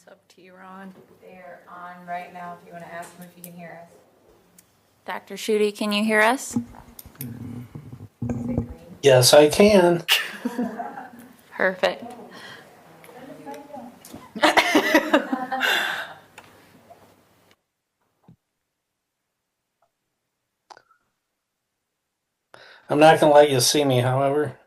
It's up to you, Ron. They're on right now if you want to ask them if you can hear us. Dr. Schutte, can you hear us? Is it green? Yes, I can. Perfect. I'm not going to let you see me, however.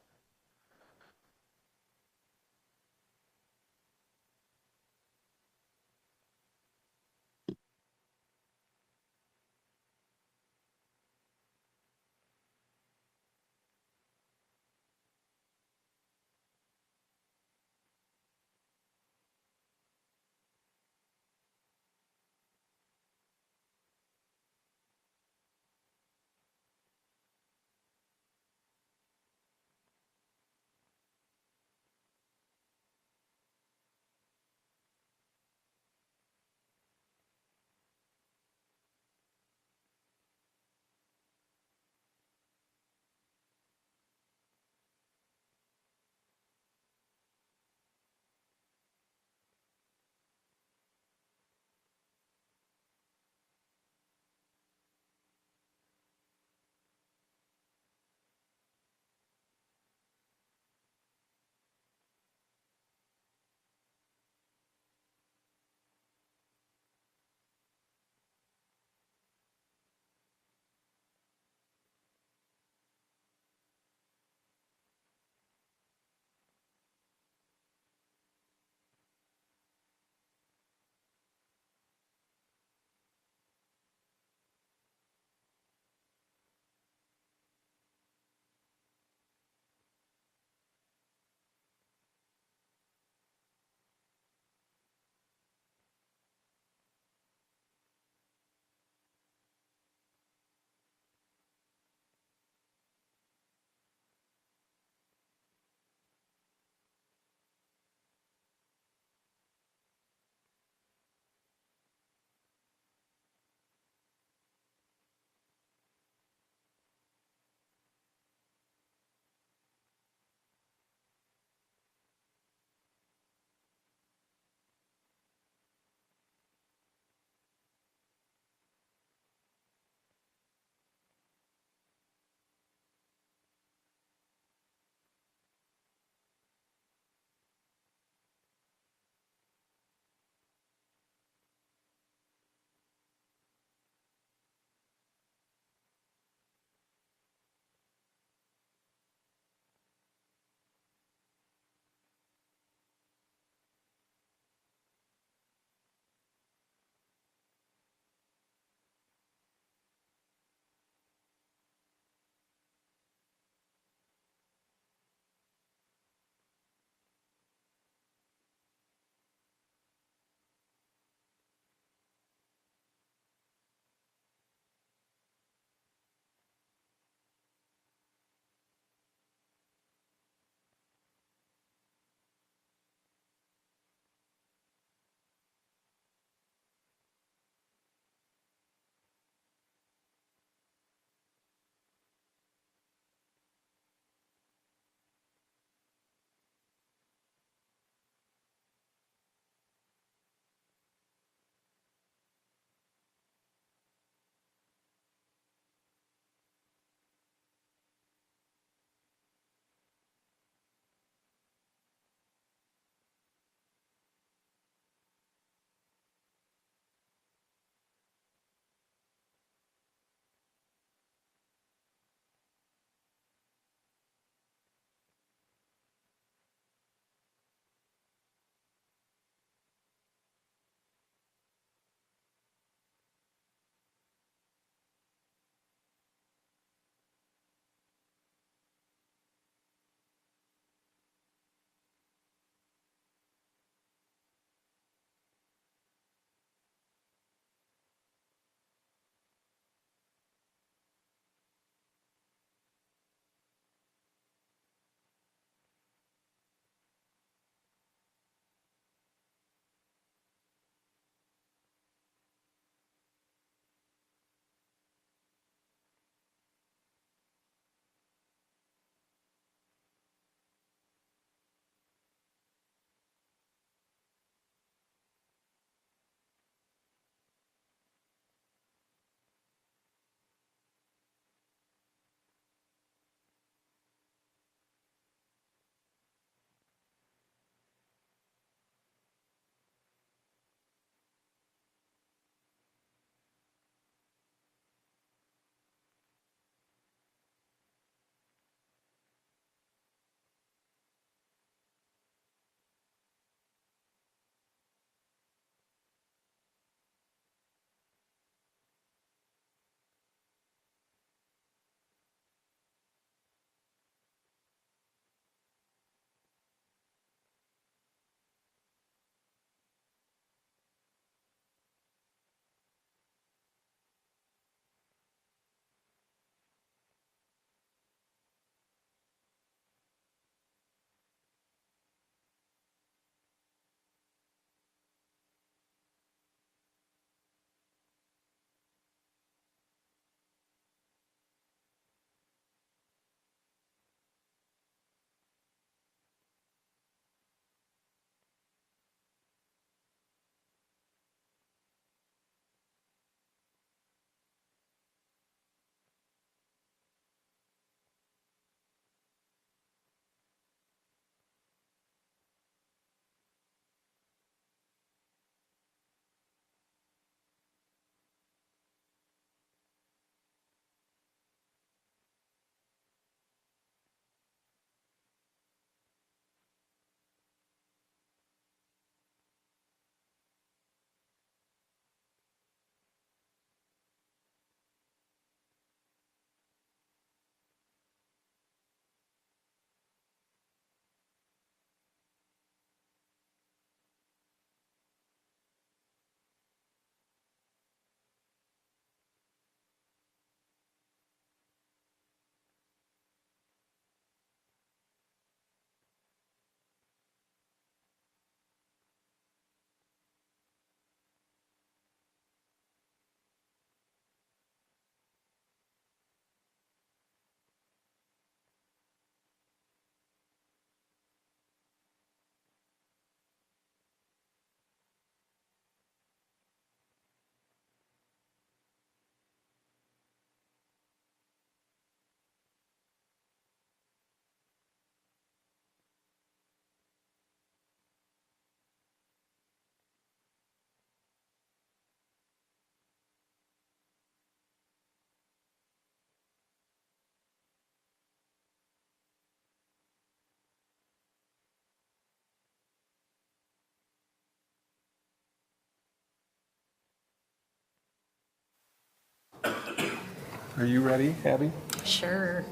Are you ready, Abby? Sure.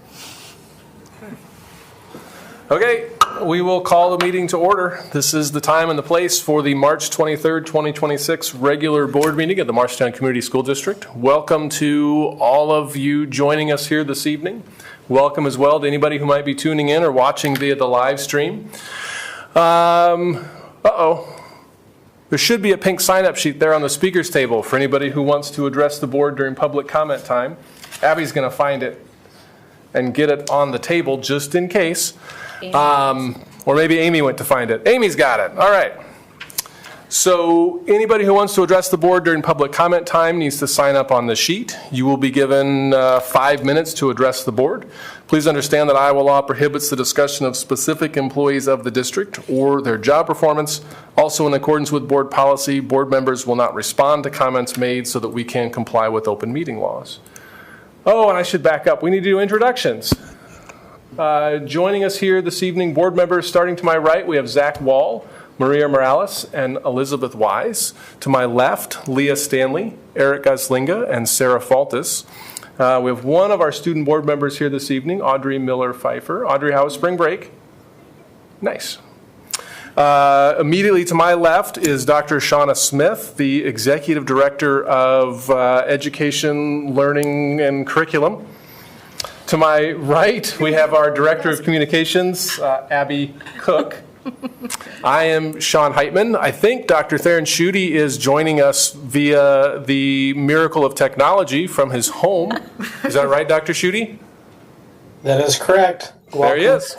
Okay, we will call the meeting to order. This is the time and the place for the March 23rd, 2026 regular board meeting of the Marshalltown Community School District. Welcome to all of you joining us here this evening. Welcome as well to anybody who might be tuning in or watching via the live stream. There should be a pink sign-up sheet there on the speakers table for anybody who wants to address the board during public comment time. Abby's going to find it and get it on the table just in case. Or maybe Amy went to find it. Amy's got it. All right. So anybody who wants to address the board during public comment time needs to sign up on the sheet. You will be given 5 minutes to address the board. Please understand that Iowa law prohibits the discussion of specific employees of the district or their job performance. Also, in accordance with board policy, board members will not respond to comments made so that we can comply with open meeting laws. Oh, and I should back up. We need to do introductions. Joining us here this evening, board members, starting to my right, we have Zach Wall, Maria Morales, and Elizabeth Wise. To my left, Leah Stanley, Eric Goslinga, and Sarah Faltis. We have one of our student board members here this evening, Audrey Miller-Pfeiffer. Audrey, how was spring break? Nice. Immediately to my left is Dr. Shauna Smith, the Executive Director of Education, Learning, and Curriculum. To my right, we have our Director of Communications, Abby Cook. I am Sean Heitman. I think Dr. Theron Schutte is joining us via the miracle of technology from his home. Is that right, Dr. Schutte? That is correct. There he is.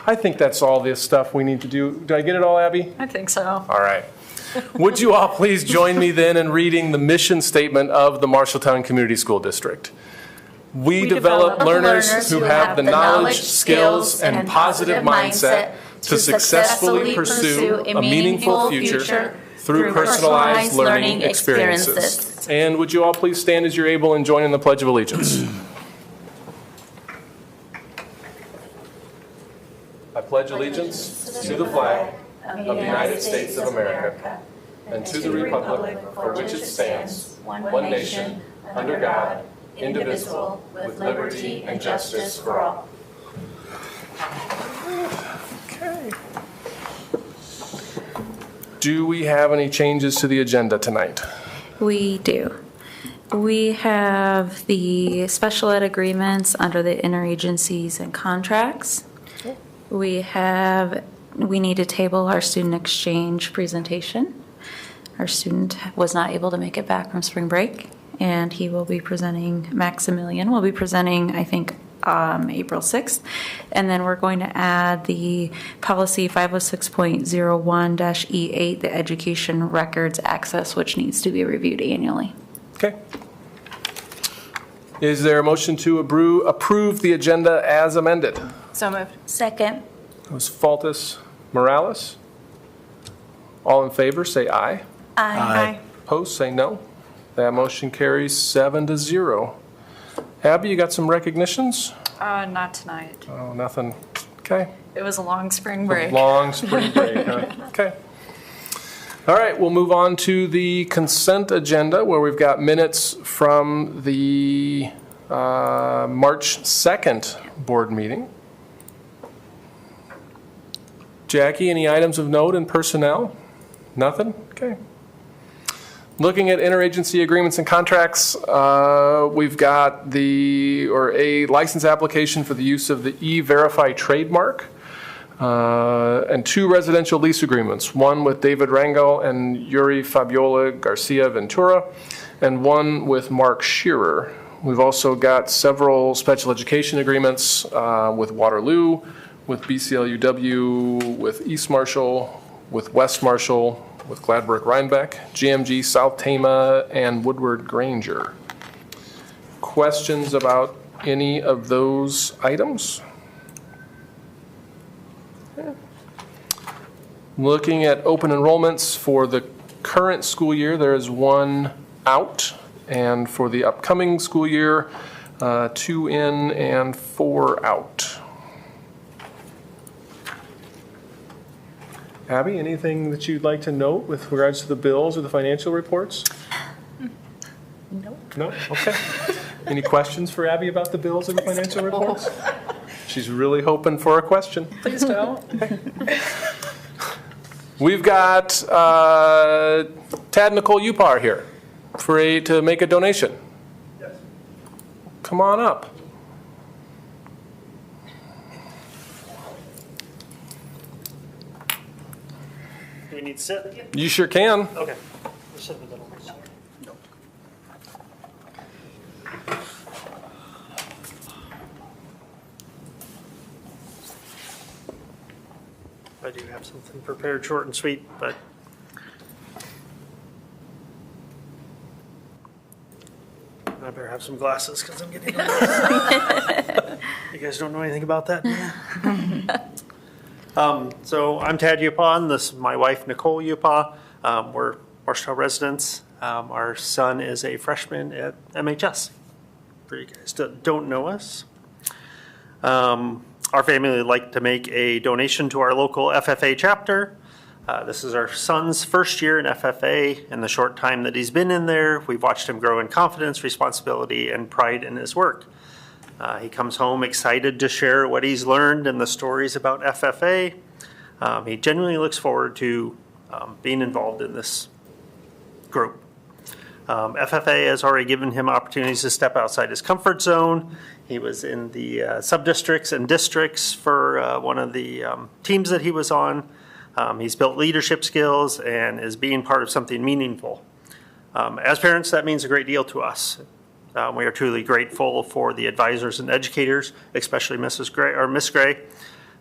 I think that's all the stuff we need to do. Did I get it all, Abby? I think so. All right. Would you all please join me then in reading the mission statement of the Marshalltown Community School District? We develop learners who have the knowledge, skills, and positive mindset to successfully pursue a meaningful future through personalized learning experiences. And would you all please stand as you're able and join in the Pledge of Allegiance? I pledge allegiance to the flag of the United States of America and to the republic for which it stands, one nation, under God, indivisible, with liberty and justice for all. Okay. Do we have any changes to the agenda tonight? We do. We have the special ed agreements under the interagencies and contracts. We need to table our student exchange presentation. Our student was not able to make it back from spring break, and he will be presenting, Maximilian will be presenting, I think, April 6th. And then we're going to add the policy 506.01-E8, the education records access, which needs to be reviewed annually. Okay. Is there a motion to approve the agenda as amended? So moved. Second. It was Faltis Morales. All in favor, say aye. Aye. Opposed, say no. That motion carries 7-0. Abby, you got some recognitions? Not tonight. Oh, nothing. Okay. It was a long spring break. Long spring break, huh? Okay. All right, we'll move on to the consent agenda where we've got minutes from the March 2nd board meeting. Jackie, any items of note in personnel? Nothing? Okay. Looking at interagency agreements and contracts, we've got a license application for the use of the E-Verify trademark and 2 residential lease agreements, one with David Rangel and Yuri Fabiola Garcia Ventura, and one with Mark Shearer. We've also got several special education agreements with Waterloo, with BCLUW, with East Marshall, with West Marshall, with Gladbrook Rhinebeck, GMG South Tama, and Woodward Granger. Questions about any of those items? Okay. Looking at open enrollments for the current school year, there is 1 out, and for the upcoming school year, 2 in and 4 out. Abby, anything that you'd like to note with regards to the bills or the financial reports? No? Okay. Any questions for Abby about the bills and the financial reports? She's really hoping for a question. Please don't. We've got Tad Nicole Upar here to make a donation. Yes. Come on up. Do we need to sit? You sure can. Okay. We'll sit in the middle. I do have something prepared, short and sweet, but I better have some glasses because I'm getting old. You guys don't know anything about that? So I'm Tad Upa, and this is my wife, Nicole Upa. We're Marshall residents. Our son is a freshman at MHS. For you guys that don't know us. Our family would like to make a donation to our local FFA chapter. This is our son's first year in FFA. In the short time that he's been in there, we've watched him grow in confidence, responsibility, and pride in his work. He comes home excited to share what he's learned and the stories about FFA. He genuinely looks forward to being involved in this group. FFA has already given him opportunities to step outside his comfort zone. He was in the sub-districts and districts for one of the teams that he was on. He's built leadership skills and is being part of something meaningful. As parents, that means a great deal to us. We are truly grateful for the advisors and educators, especially Mrs. Gray or Miss Gray,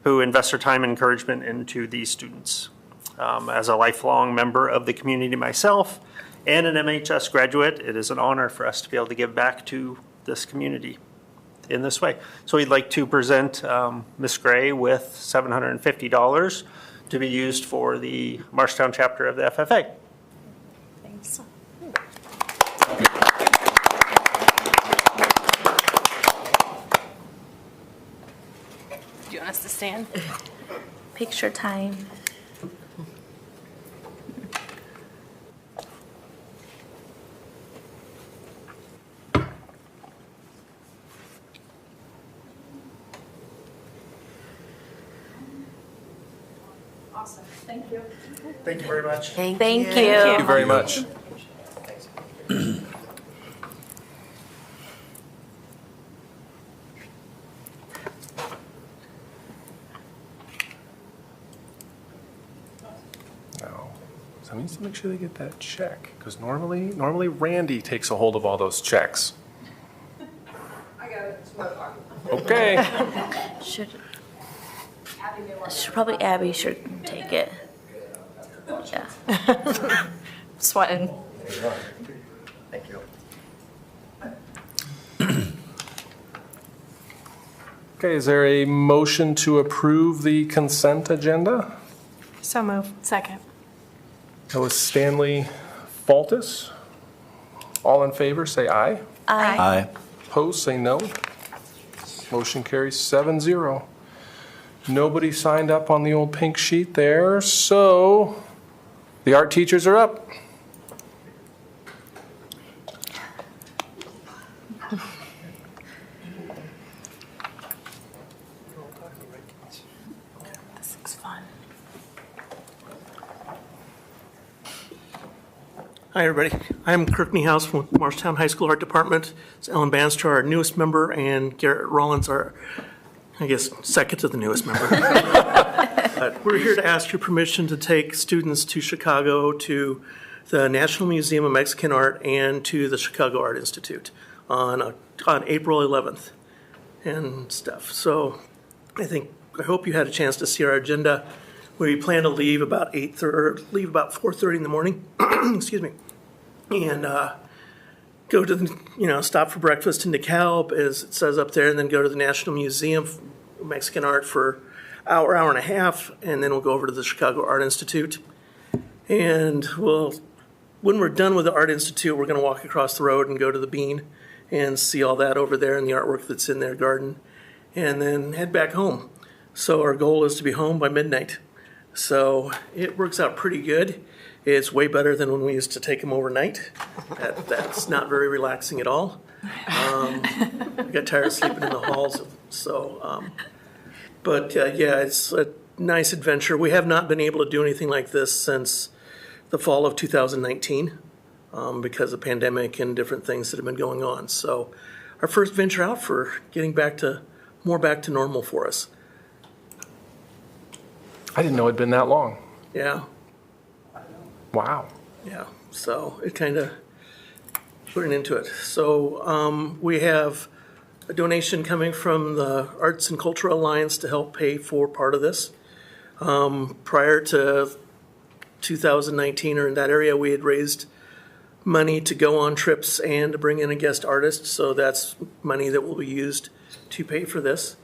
who invest their time and encouragement into these students. As a lifelong member of the community myself and an MHS graduate, it is an honor for us to be able to give back to this community in this way. So we'd like to present Miss Gray with $750 to be used for the Marshtown chapter of the FFA. Thanks. Do you want us to stand? Picture time. Awesome, thank you. Thank you very much. Thank Thank you very much. Now, somebody needs to make sure they get that check, because normally Randy takes a hold of all those checks. I got it, it's my pocket. Okay. Should probably Abby should take it. Yeah. Sweating. Thank you. Okay, is there a motion to approve the consent agenda? So move. Second. That was Stanley Faltis. All in favor, say aye. Aye. Opposed, say no. Motion carries 7-0. Nobody signed up on the old pink sheet there, so the art teachers are up. This looks fun. Hi, everybody. I'm Kirk Niehaus from Marshtown High School Art Department. It's Ellen Banster, our newest member, and Garrett Rollins, our, I guess, second to the newest member. We're here to ask your permission to take students to Chicago to the National Museum of Mexican Art and to the Chicago Art Institute on April 11th and stuff. So I hope you had a chance to see our agenda. We plan to leave about 4:30 in the morning. Excuse me. And go to the, stop for breakfast in DeKalb, as it says up there, and then go to the National Museum of Mexican Art for hour and a half, and then we'll go over to the Chicago Art Institute. And when we're done with the Art Institute, we're going to walk across the road and go to the Bean and see all that over there and the artwork that's in their garden, and then head back home. So our goal is to be home by midnight. So it works out pretty good. It's way better than when we used to take them overnight. That's not very relaxing at all. I got tired of sleeping in the halls, so, yeah, it's a nice adventure. We have not been able to do anything like this since the fall of 2019 because of pandemic and different things that have been going on. So our first venture out for getting more back to normal for us. I didn't know it'd been that long. Yeah. Wow. Yeah, so it kind of putting into it. So we have a donation coming from the Arts and Cultural Alliance to help pay for part of this. Prior to 2019 or in that area, we had raised money to go on trips and to bring in a guest artist. So that's money that will be used to pay for this.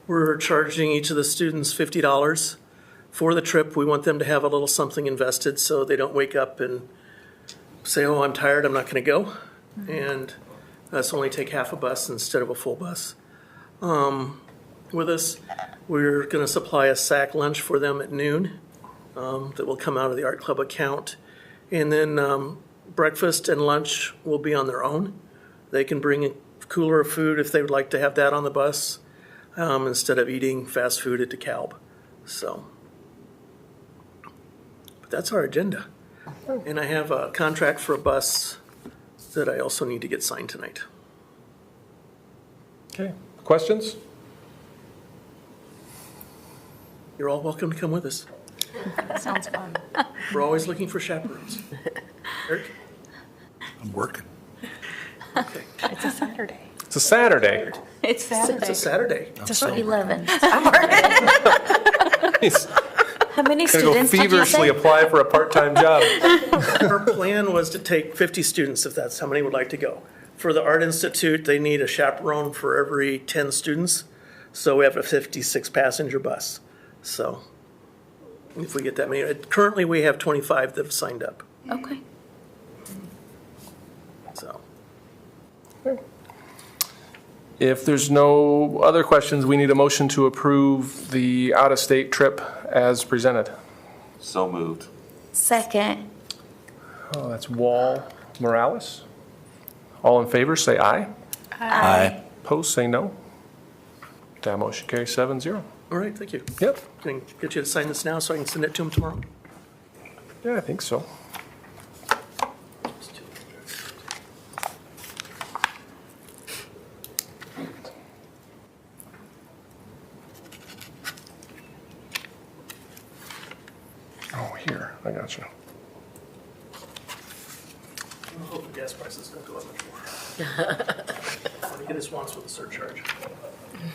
We're charging each of the students $50 for the trip. We want them to have a little something invested so they don't wake up and say, oh, I'm tired, I'm not going to go. And us only take half a bus instead of a full bus. With us, we're going to supply a sack lunch for them at noon that will come out of the art club account. And then breakfast and lunch will be on their own. They can bring a cooler of food if they would like to have that on the bus instead of eating fast food at DeKalb. So. That's our agenda. And I have a contract for a bus that I also need to get signed tonight. Okay. Questions? You're all welcome to come with us. Sounds fun. We're always looking for chaperones. Eric? I'm working. Okay. It's a Saturday. It's a Saturday. It's Saturday. It's a Saturday. It's 11. He's How many gonna go students did you feverishly say? apply for a part-time job. Our plan was to take 50 students, if that's how many would like to go. For the Art Institute, they need a chaperone for every 10 students. So we have a 56-passenger bus. So if we get that many, currently we have 25 that have signed up. Okay. So. If there's no other questions, we need a motion to approve the out-of-state trip as presented. So moved. Second. Oh, that's Wall Morales. All in favor, say aye. Aye. Opposed, say no. That motion carries 7-0. All right, thank you. Yep. Can I get you to sign this now so I can send it to him tomorrow? Yeah, I think so. Oh, here, I got you. I hope the gas prices don't go up much more. When you get this once with a surcharge.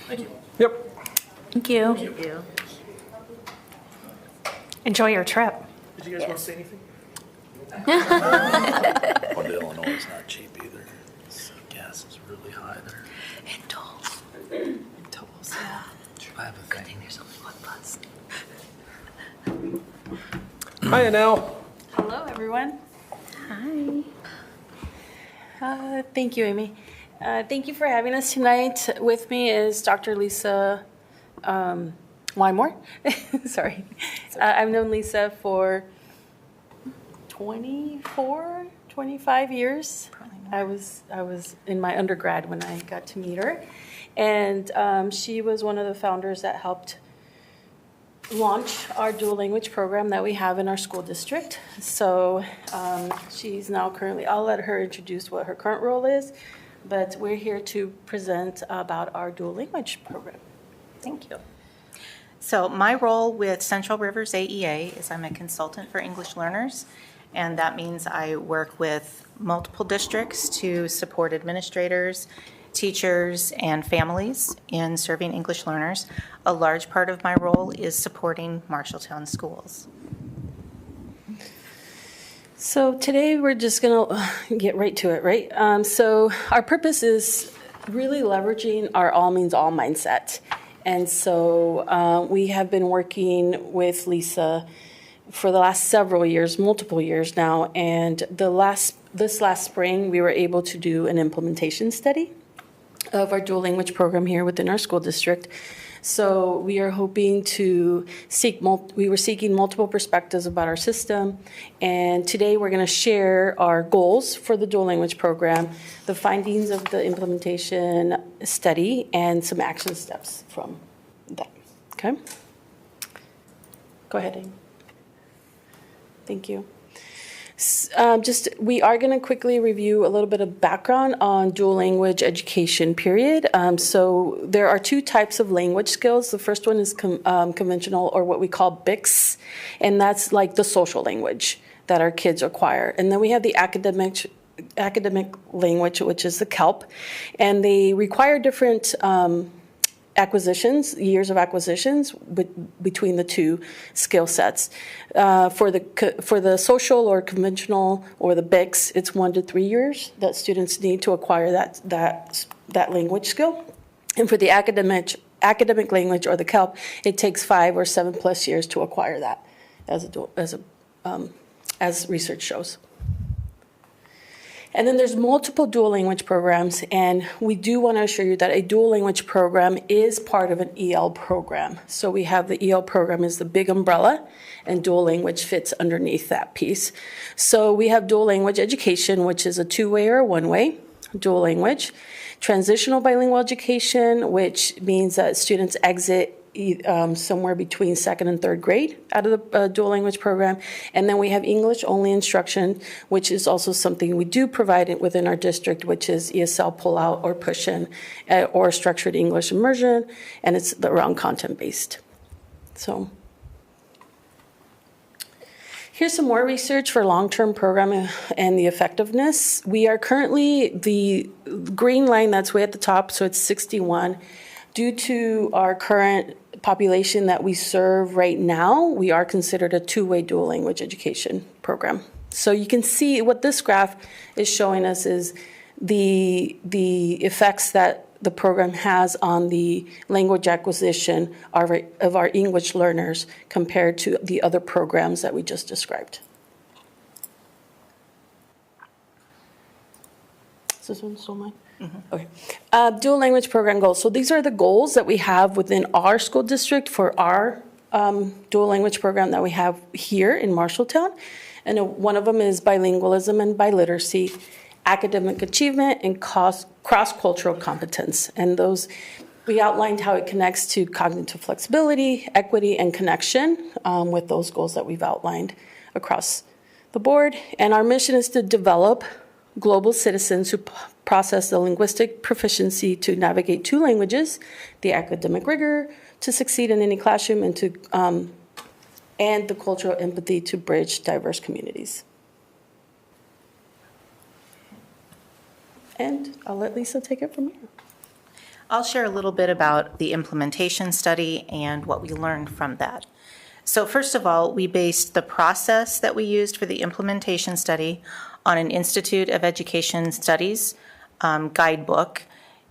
Thank you. Yep. Thank you. Enjoy your trip. Did you guys want to say anything? Going to Illinois is not cheap either. Gas is really high there. And tolls. Tolls, yeah. I have a thing. There's only one bus. Hi, Anel. Hello, everyone. Hi. Thank you, Amy. Thank you for having us tonight. With me is Dr. Lisa Wymore. Sorry. I've known Lisa for 24, 25 years. I was in my undergrad when I got to meet her. And she was one of the founders that helped launch our dual language program that we have in our school district. So she's now currently, I'll let her introduce what her current role is, but we're here to present about our dual language program. Thank you. So my role with Central Rivers AEA is I'm a consultant for English learners, and that means I work with multiple districts to support administrators, teachers, and families in serving English learners. A large part of my role is supporting Marshalltown schools. So today we're just going to get right to it, right? So our purpose is really leveraging our all means all mindset. And so we have been working with Lisa for the last several years, multiple years now. And this last spring, we were able to do an implementation study of our dual language program here within our school district. So we are hoping to we were seeking multiple perspectives about our system. And today we're going to share our goals for the dual language program, the findings of the implementation study, and some action steps from that. Okay? Go ahead, Amy. Thank you. We are going to quickly review a little bit of background on dual language education, period. So there are two types of language skills. The first one is conventional, or what we call BICS, and that's like the social language that our kids acquire. And then we have the academic language, which is the CALP, and they require different years of acquisitions between the two skill sets. For the social or conventional or the BICS, it's 1 to 3 years that students need to acquire that language skill. And for the academic language or the CALP, it takes 5 or 7+ years to acquire that, as research shows. And then there's multiple dual language programs, and we do want to assure you that a dual language program is part of an EL program. So we have the EL program is the big umbrella, and dual language fits underneath that piece. So we have dual language education, which is a 2-way or a 1-way dual language. Transitional bilingual education, which means that students exit somewhere between 2nd and 3rd grade out of the dual language program. And then we have English only instruction, which is also something we do provide within our district, which is ESL pull-out or push-in or structured English immersion, and it's around content-based. So here's some more research for long-term programming and the effectiveness. We are currently the green line that's way at the top, so it's 61. Due to our current population that we serve right now, we are considered a 2-way dual language education program. So you can see what this graph is showing us is the effects that the program has on the language acquisition of our English learners compared to the other programs that we just described. Is this one still mine? Mm-hmm. Okay. Dual language program goals. So these are the goals that we have within our school district for our dual language program that we have here in Marshalltown. And one of them is bilingualism and biliteracy, academic achievement, and cross-cultural competence. And those, we outlined how it connects to cognitive flexibility, equity, and connection with those goals that we've outlined across the board. And our mission is to develop global citizens who process the linguistic proficiency to navigate 2 languages, the academic rigor to succeed in any classroom, and the cultural empathy to bridge diverse communities. And I'll let Lisa take it from here. I'll share a little bit about the implementation study and what we learned from that. So first of all, we based the process that we used for the implementation study on an Institute of Education Studies guidebook.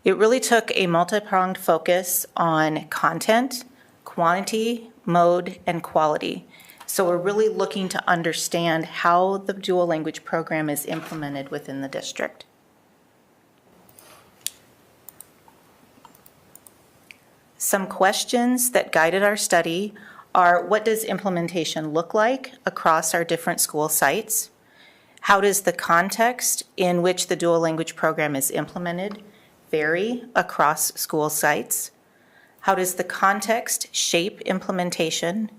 It really took a multi-pronged focus on content, quantity, mode, and quality. So we're really looking to understand how the dual language program is implemented within the district. Some questions that guided our study are: what does implementation look like across our different school sites? How does the context in which the dual language program is implemented vary across school sites? How does the context shape implementation?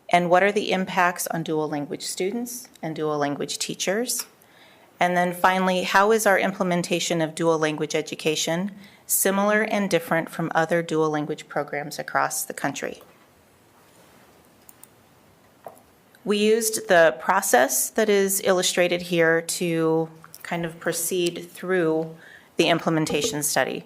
And what are the impacts on dual language students and dual language teachers? And then finally, how is our implementation of dual language education similar and different from other dual language programs across the country? We used the process that is illustrated here to kind of proceed through the implementation study.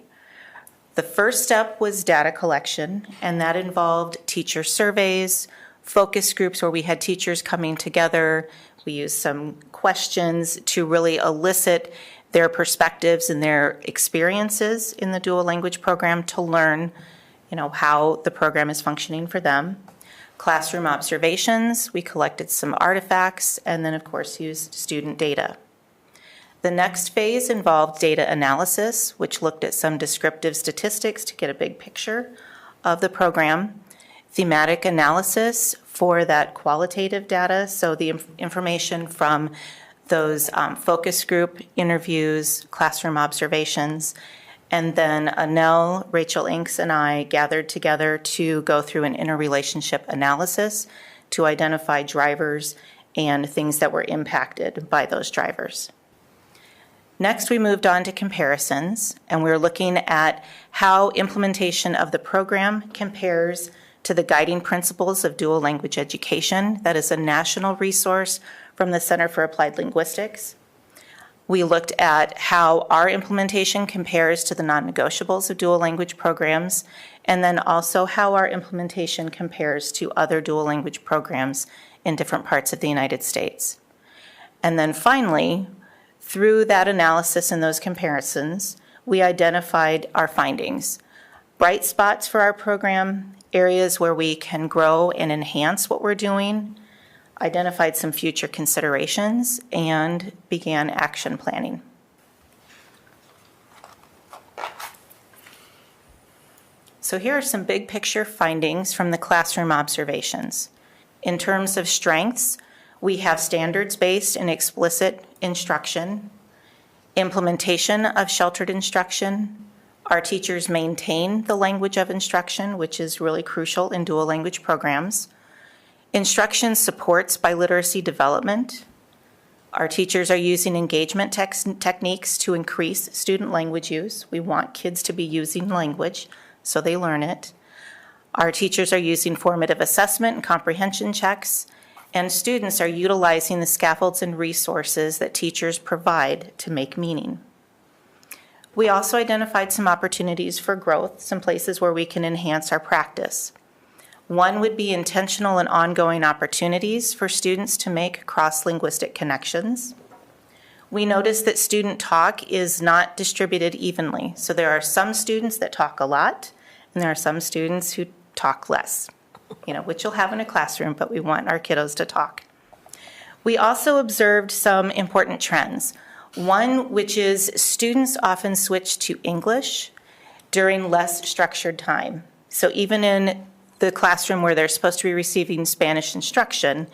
The first step was data collection, and that involved teacher surveys, focus groups where we had teachers coming together. We used some questions to really elicit their perspectives and their experiences in the dual language program to learn, how the program is functioning for them. Classroom observations, we collected some artifacts, and then of course used student data. The next phase involved data analysis, which looked at some descriptive statistics to get a big picture of the program, thematic analysis for that qualitative data, so the information from those focus group interviews, classroom observations, and then Anel, Rachel Inks, and I gathered together to go through an interrelationship analysis to identify drivers and things that were impacted by those drivers. Next, we moved on to comparisons, and we're looking at how implementation of the program compares to the guiding principles of dual language education. That is a national resource from the Center for Applied Linguistics. We looked at how our implementation compares to the non-negotiables of dual language programs, and then also how our implementation compares to other dual language programs in different parts of the United States. And then finally, through that analysis and those comparisons, we identified our findings. Bright spots for our program, areas where we can grow and enhance what we're doing, identified some future considerations, and began action planning. So here are some big picture findings from the classroom observations. In terms of strengths, we have standards-based and explicit instruction, implementation of sheltered instruction. Our teachers maintain the language of instruction, which is really crucial in dual language programs. Instruction supports biliteracy development. Our teachers are using engagement techniques to increase student language use. We want kids to be using language so they learn it. Our teachers are using formative assessment and comprehension checks, and students are utilizing the scaffolds and resources that teachers provide to make meaning. We also identified some opportunities for growth, some places where we can enhance our practice. One would be intentional and ongoing opportunities for students to make cross-linguistic connections. We noticed that student talk is not distributed evenly. So there are some students that talk a lot, and there are some students who talk less, which you'll have in a classroom, but we want our kiddos to talk. We also observed some important trends. One, which is students often switch to English during less structured time. So even in the classroom where they're supposed to be receiving Spanish instruction,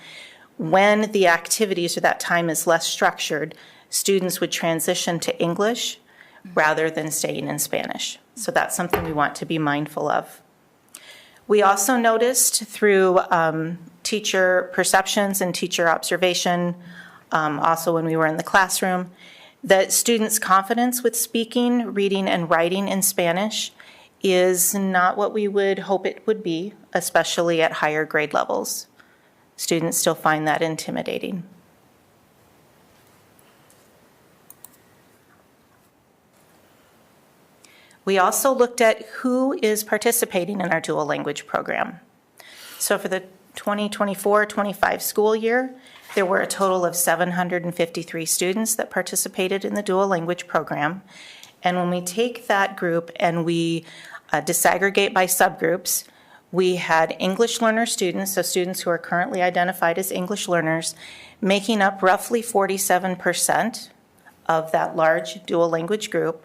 when the activities or that time is less structured, students would transition to English rather than staying in Spanish. So that's something we want to be mindful of. We also noticed through teacher perceptions and teacher observation, also when we were in the classroom, that students' confidence with speaking, reading, and writing in Spanish is not what we would hope it would be, especially at higher grade levels. Students still find that intimidating. We also looked at who is participating in our dual language program. So for the 2024-25 school year, there were a total of 753 students that participated in the dual language program. And when we take that group and we disaggregate by subgroups, we had English learner students, so students who are currently identified as English learners, making up roughly 47% of that large dual language group.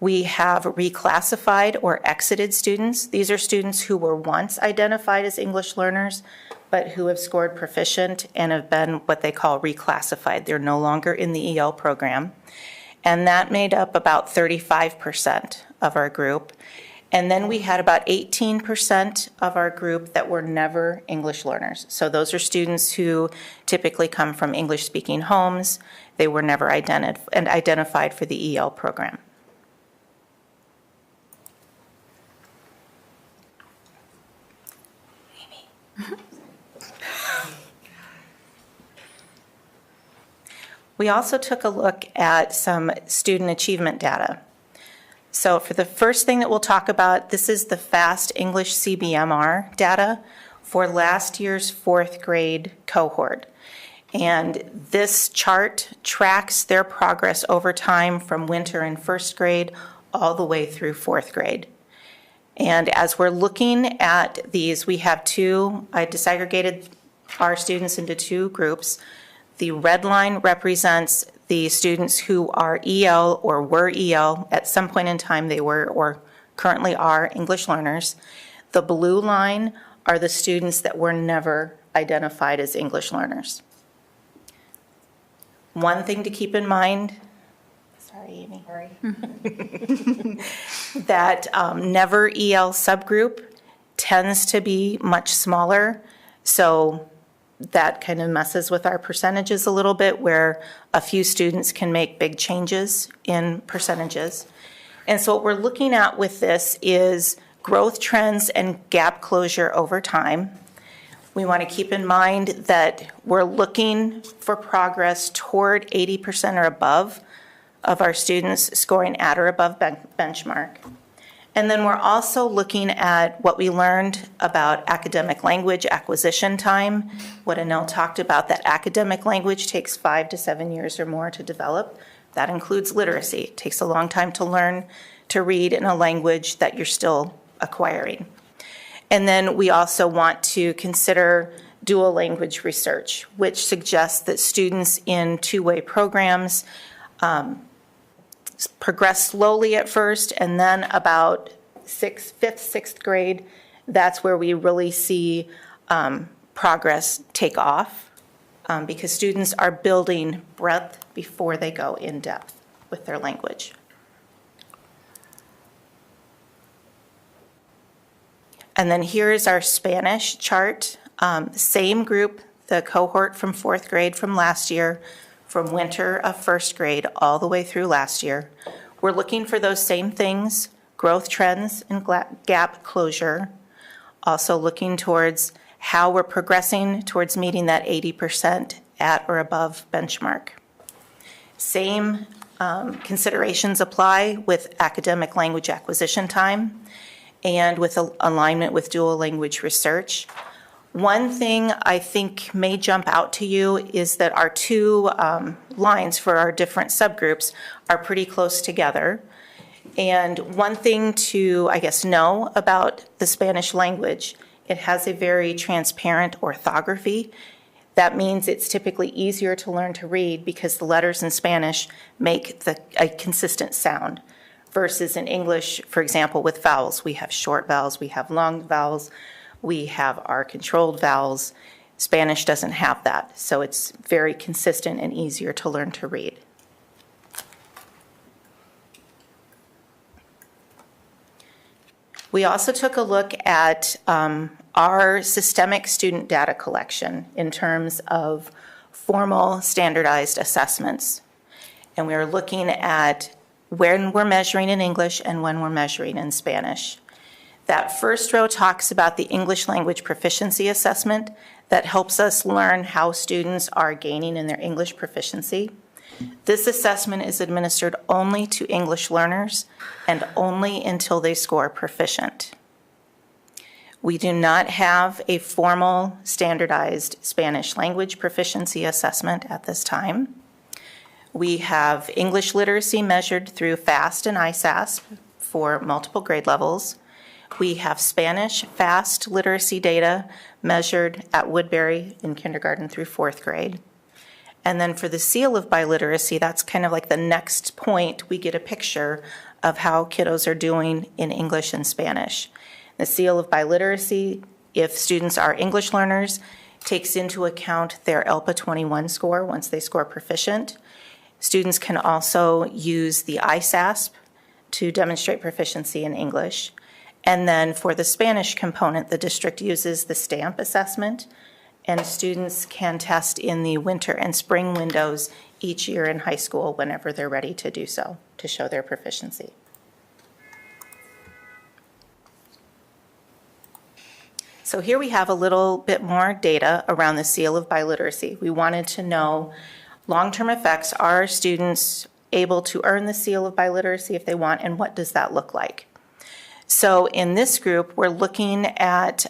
We have reclassified or exited students. These are students who were once identified as English learners, but who have scored proficient and have been what they call reclassified. They're no longer in the EL program. And that made up about 35% of our group. And then we had about 18% of our group that were never English learners. So those are students who typically come from English-speaking homes. They were never identified for the EL program. We also took a look at some student achievement data. So for the first thing that we'll talk about, this is the Fast English CBMR data for last year's fourth grade cohort. And this chart tracks their progress over time from winter in first grade all the way through fourth grade. And as we're looking at these, we have I disaggregated our students into two groups. The red line represents the students who are EL or were EL. At some point in time they were or currently are English learners. The blue line are the students that were never identified as English learners. One thing to keep in mind, sorry, Amy, Sorry. that never EL subgroup tends to be much smaller, so that kind of messes with our percentages a little bit, where a few students can make big changes in percentages. And so what we're looking at with this is growth trends and gap closure over time. We want to keep in mind that we're looking for progress toward 80% or above of our students scoring at or above benchmark. And then we're also looking at what we learned about academic language acquisition time. What Anil talked about, that academic language takes 5 to 7 years or more to develop. That includes literacy. It takes a long time to learn to read in a language that you're still acquiring. And then we also want to consider dual language research, which suggests that students in two-way programs progress slowly at first, and then about fifth, sixth grade, that's where we really see progress take off, because students are building breadth before they go in depth with their language. And then here is our Spanish chart. Same group, the cohort from fourth grade from last year, from winter of first grade all the way through last year. We're looking for those same things, growth trends and gap closure. Also looking towards how we're progressing towards meeting that 80% at or above benchmark. Same considerations apply with academic language acquisition time and with alignment with dual language research. One thing I think may jump out to you is that our two lines for our different subgroups are pretty close together. And one thing to, I guess, know about the Spanish language, it has a very transparent orthography. That means it's typically easier to learn to read because the letters in Spanish make a consistent sound. Versus in English, for example, with vowels, we have short vowels, we have long vowels, we have our controlled vowels. Spanish doesn't have that, so it's very consistent and easier to learn to read. We also took a look at our systemic student data collection in terms of formal standardized assessments. And we were looking at when we're measuring in English and when we're measuring in Spanish. That first row talks about the English language proficiency assessment that helps us learn how students are gaining in their English proficiency. This assessment is administered only to English learners and only until they score proficient. We do not have a formal standardized Spanish language proficiency assessment at this time. We have English literacy measured through FAST and ISASP for multiple grade levels. We have Spanish FAST literacy data measured at Woodbury in kindergarten through fourth grade. And then for the seal of biliteracy, that's kind of like the next point. We get a picture of how kiddos are doing in English and Spanish. The seal of biliteracy, if students are English learners, takes into account their ELPA 21 score once they score proficient. Students can also use the ISASP to demonstrate proficiency in English. And then for the Spanish component, the district uses the STAMP assessment, and students can test in the winter and spring windows each year in high school whenever they're ready to do so, to show their proficiency. So here we have a little bit more data around the seal of biliteracy. We wanted to know long-term effects. Are students able to earn the seal of biliteracy if they want, and what does that look like? So in this group, we're looking at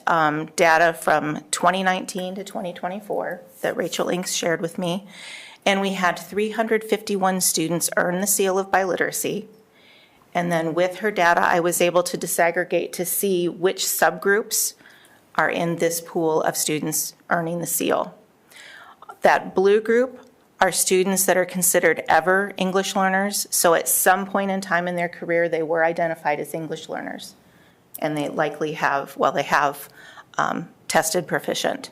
data from 2019 to 2024 that Rachel Inks shared with me. And we had 351 students earn the seal of biliteracy. And then with her data, I was able to disaggregate to see which subgroups are in this pool of students earning the seal. That blue group are students that are considered ever English learners. So at some point in time in their career, they were identified as English learners. And they likely have, tested proficient.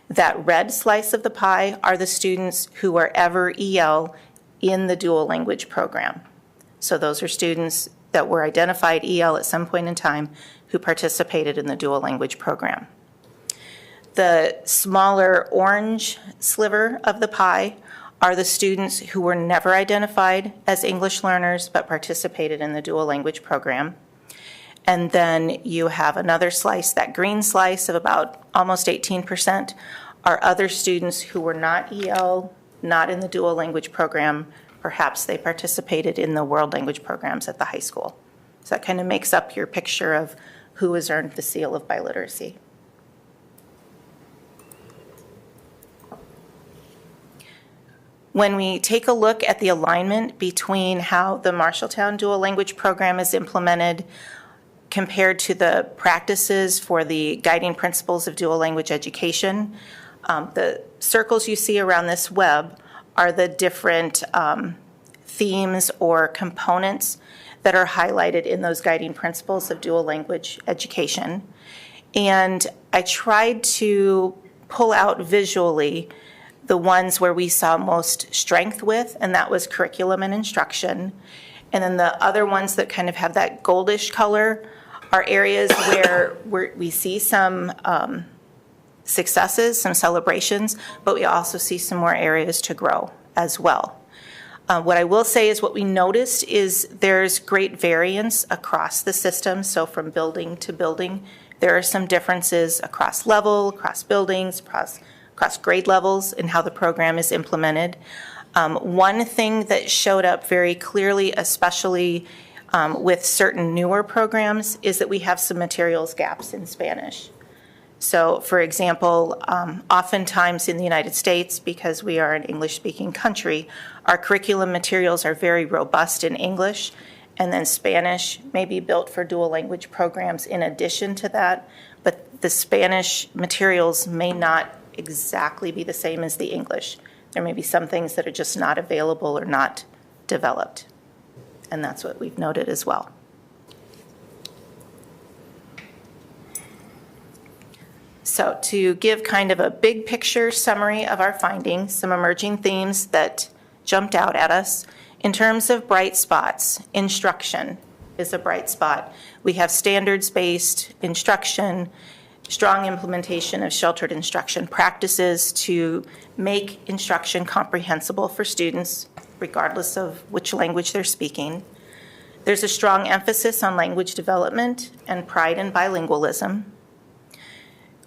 That red slice of the pie are the students who are ever EL in the dual language program. So those are students that were identified EL at some point in time who participated in the dual language program. The smaller orange sliver of the pie are the students who were never identified as English learners but participated in the dual language program. And then you have another slice, that green slice of about almost 18%, are other students who were not EL, not in the dual language program. Perhaps they participated in the world language programs at the high school. So that kind of makes up your picture of who has earned the seal of biliteracy. When we take a look at the alignment between how the Marshalltown dual language program is implemented compared to the practices for the guiding principles of dual language education, the circles you see around this web are the different themes or components that are highlighted in those guiding principles of dual language education. And I tried to pull out visually the ones where we saw most strength with, and that was curriculum and instruction. And then the other ones that kind of have that goldish color are areas where we see some successes, some celebrations, but we also see some more areas to grow as well. What I will say is what we noticed is there's great variance across the system. So from building to building, there are some differences across level, across buildings, across grade levels in how the program is implemented. One thing that showed up very clearly, especially with certain newer programs, is that we have some materials gaps in Spanish. So, for example, oftentimes in the United States, because we are an English-speaking country, our curriculum materials are very robust in English, and then Spanish may be built for dual language programs in addition to that, but the Spanish materials may not exactly be the same as the English. There may be some things that are just not available or not developed, and that's what we've noted as well. So to give kind of a big picture summary of our findings, some emerging themes that jumped out at us. In terms of bright spots, instruction is a bright spot. We have standards-based instruction, strong implementation of sheltered instruction practices to make instruction comprehensible for students, regardless of which language they're speaking. There's a strong emphasis on language development and pride in bilingualism.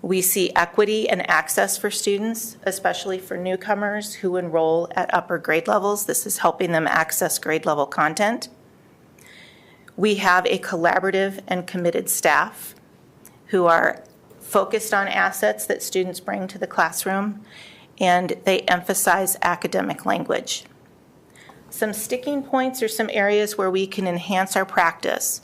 We see equity and access for students, especially for newcomers who enroll at upper grade levels. This is helping them access grade level content. We have a collaborative and committed staff who are focused on assets that students bring to the classroom, and they emphasize academic language. Some sticking points are some areas where we can enhance our practice.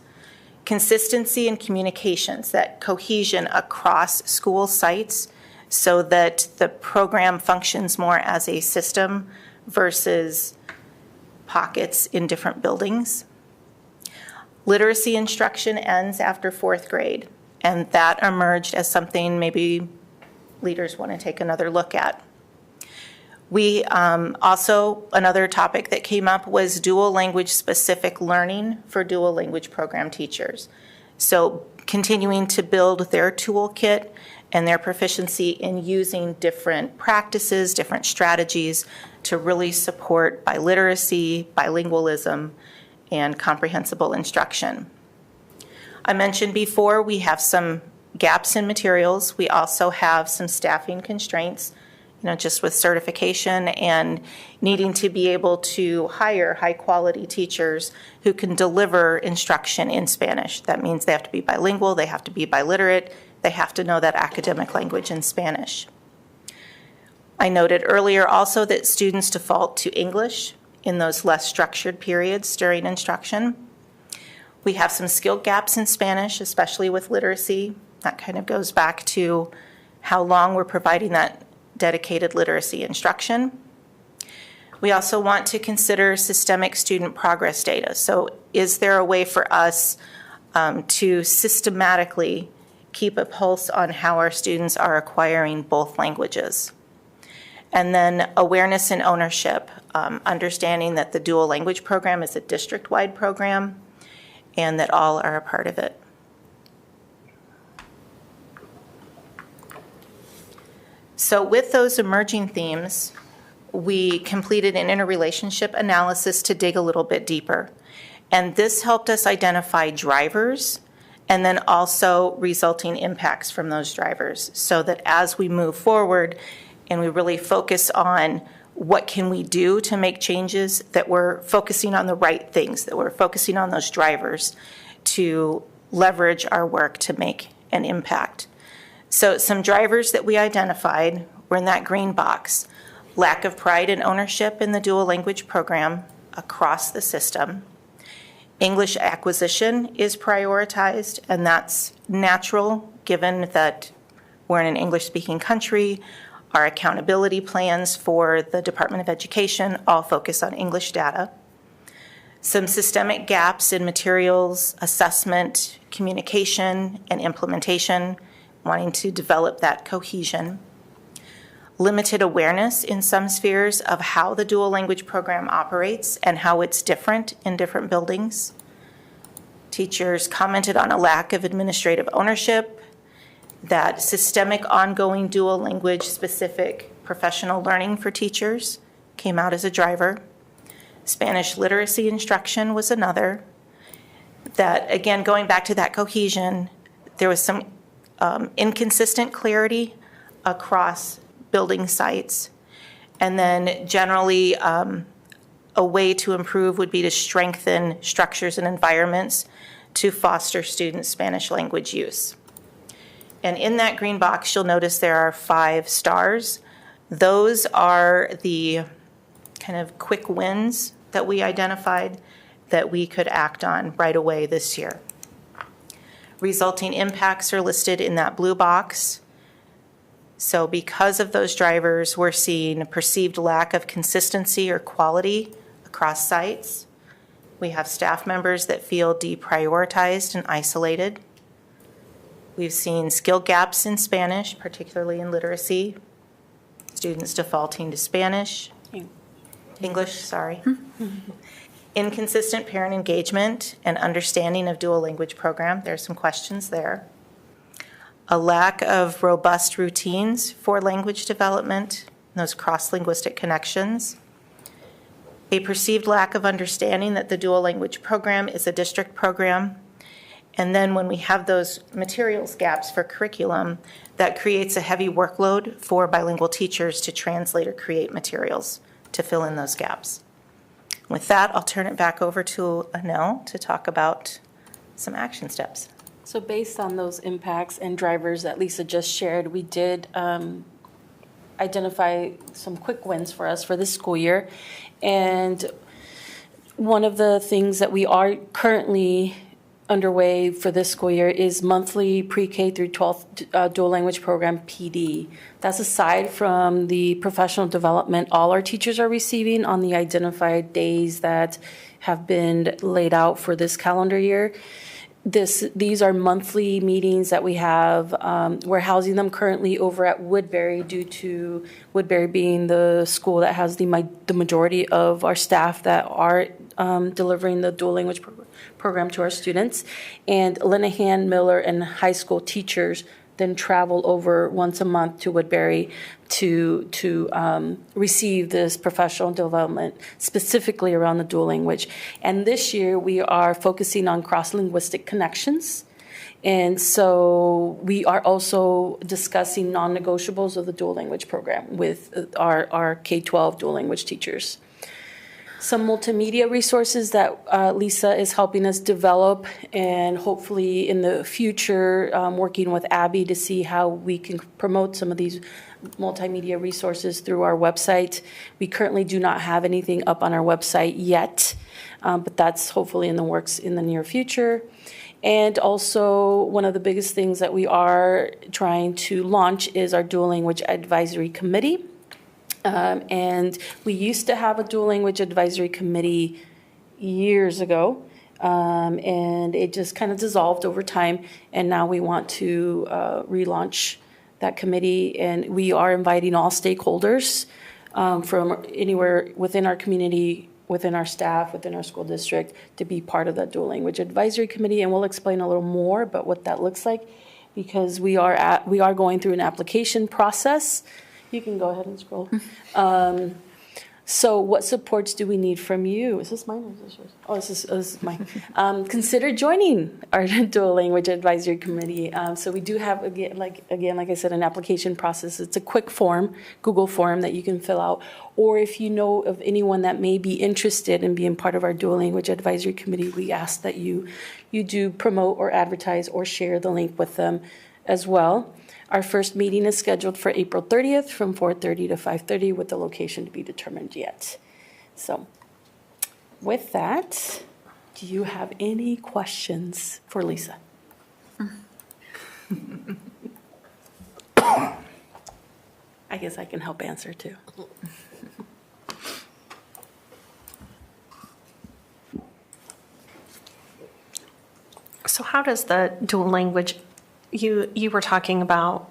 Consistency in communications, that cohesion across school sites so that the program functions more as a system versus pockets in different buildings. Literacy instruction ends after 4th grade, and that emerged as something maybe leaders want to take another look at. We also, another topic that came up was dual language specific learning for dual language program teachers. So continuing to build their toolkit and their proficiency in using different practices, different strategies to really support biliteracy, bilingualism, and comprehensible instruction. I mentioned before we have some gaps in materials. We also have some staffing constraints, just with certification and needing to be able to hire high-quality teachers who can deliver instruction in Spanish. That means they have to be bilingual, they have to be biliterate, they have to know that academic language in Spanish. I noted earlier also that students default to English in those less structured periods during instruction. We have some skill gaps in Spanish, especially with literacy. That kind of goes back to how long we're providing that dedicated literacy instruction. We also want to consider systemic student progress data. So is there a way for us to systematically keep a pulse on how our students are acquiring both languages? And then awareness and ownership, understanding that the dual language program is a district-wide program and that all are a part of it. So with those emerging themes, we completed an interrelationship analysis to dig a little bit deeper. And this helped us identify drivers and then also resulting impacts from those drivers, so that as we move forward and we really focus on what can we do to make changes, that we're focusing on the right things, that we're focusing on those drivers to leverage our work to make an impact. So some drivers that we identified were in that green box: lack of pride and ownership in the dual language program across the system. English acquisition is prioritized, and that's natural given that we're in an English-speaking country. Our accountability plans for the Department of Education all focus on English data. Some systemic gaps in materials, assessment, communication, and implementation, wanting to develop that cohesion. Limited awareness in some spheres of how the dual language program operates and how it's different in different buildings. Teachers commented on a lack of administrative ownership, that systemic ongoing dual language specific professional learning for teachers came out as a driver. Spanish literacy instruction was another. That, again, going back to that cohesion, there was some inconsistent clarity across building sites. And then generally, a way to improve would be to strengthen structures and environments to foster student Spanish language use. And in that green box, you'll notice there are 5 stars. Those are the kind of quick wins that we identified that we could act on right away this year. Resulting impacts are listed in that blue box. So because of those drivers, we're seeing a perceived lack of consistency or quality across sites. We have staff members that feel deprioritized and isolated. We've seen skill gaps in Spanish, particularly in literacy. Students defaulting to Spanish. English, sorry. Inconsistent parent engagement and understanding of dual language program. There's some questions there. A lack of robust routines for language development, those cross-linguistic connections. A perceived lack of understanding that the dual language program is a district program. And then when we have those materials gaps for curriculum, that creates a heavy workload for bilingual teachers to translate or create materials to fill in those gaps. With that, I'll turn it back over to Anil to talk about some action steps. So based on those impacts and drivers that Lisa just shared, we did identify some quick wins for us for this school year. And one of the things that we are currently underway for this school year is monthly pre-K through 12th dual language program PD. That's aside from the professional development all our teachers are receiving on the identified days that have been laid out for this calendar year. These are monthly meetings that we have. We're housing them currently over at Woodbury due to Woodbury being the school that has the majority of our staff that are delivering the dual language program to our students. And Linehan, Miller, and high school teachers then travel over once a month to Woodbury to receive this professional development specifically around the dual language. And this year we are focusing on cross-linguistic connections. And so we are also discussing non-negotiables of the dual language program with our K-12 dual language teachers. Some multimedia resources that Lisa is helping us develop, and hopefully in the future working with Abby to see how we can promote some of these multimedia resources through our website. We currently do not have anything up on our website yet, but that's hopefully in the works in the near future. And also one of the biggest things that we are trying to launch is our dual language advisory committee. And we used to have a dual language advisory committee years ago, and it just kind of dissolved over time. And now we want to relaunch that committee, and we are inviting all stakeholders from anywhere within our community, within our staff, within our school district, to be part of that dual language advisory committee. And we'll explain a little more about what that looks like, because we are going through an application process. You can go ahead and scroll. So what supports do we need from you? Is this mine or is this yours? Oh, this is mine. Consider joining our dual language advisory committee. So we do have, again, like I said, an application process. It's a quick form, Google form that you can fill out. Or if you know of anyone that may be interested in being part of our dual language advisory committee, we ask that you do promote or advertise or share the link with them as well. Our first meeting is scheduled for April 30th from 4:30 to 5:30 with the location to be determined yet. So with that, do you have any questions for Lisa? I guess I can help answer too. So how does the dual language, you were talking about,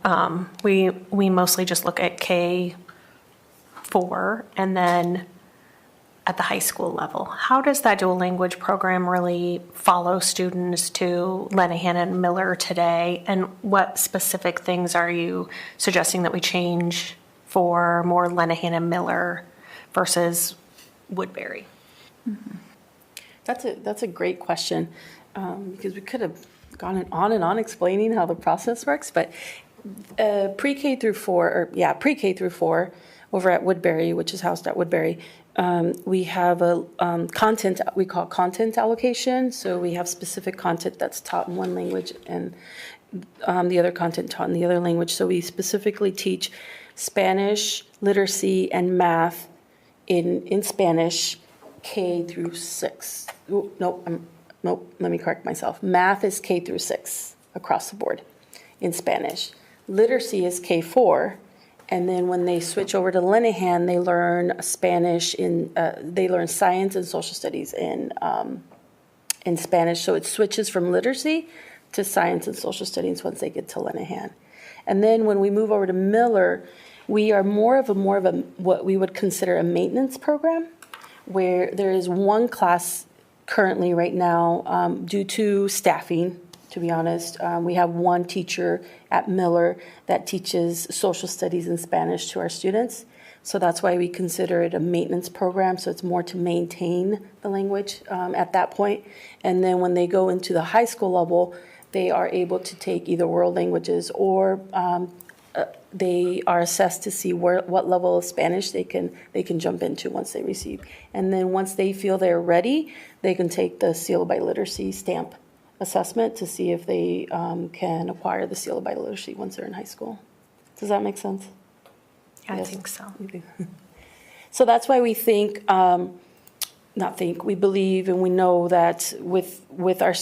we mostly just look at K4 and then at the high school level. How does that dual language program really follow students to Lenahan and Miller today? And what specific things are you suggesting that we change for more Lenahan and Miller versus Woodbury? That's a great question, because we could have gone on and on explaining how the process works, but pre-K through 4 over at Woodbury, which is housed at Woodbury, we have a content, we call content allocation. So we have specific content that's taught in one language and the other content taught in the other language. So we specifically teach Spanish, literacy, and math in Spanish, K through 6. Nope, let me correct myself. Math is K through 6 across the board in Spanish. Literacy is K4, and then when they switch over to Lenahan, they learn Spanish they learn science and social studies in Spanish. So it switches from literacy to science and social studies once they get to Lenahan. And then when we move over to Miller, we are more of a what we would consider a maintenance program, where there is one class currently right now, due to staffing, to be honest. We have one teacher at Miller that teaches social studies and Spanish to our students. So that's why we consider it a maintenance program. So it's more to maintain the language at that point. And then when they go into the high school level, they are able to take either world languages or they are assessed to see what level of Spanish they can jump into once they receive. And then once they feel they're ready, they can take the Seal by Literacy stamp assessment to see if they can acquire the Seal by Literacy once they're in high school. Does that make sense? I Yes. think so. So that's why we think, we believe and we know that with our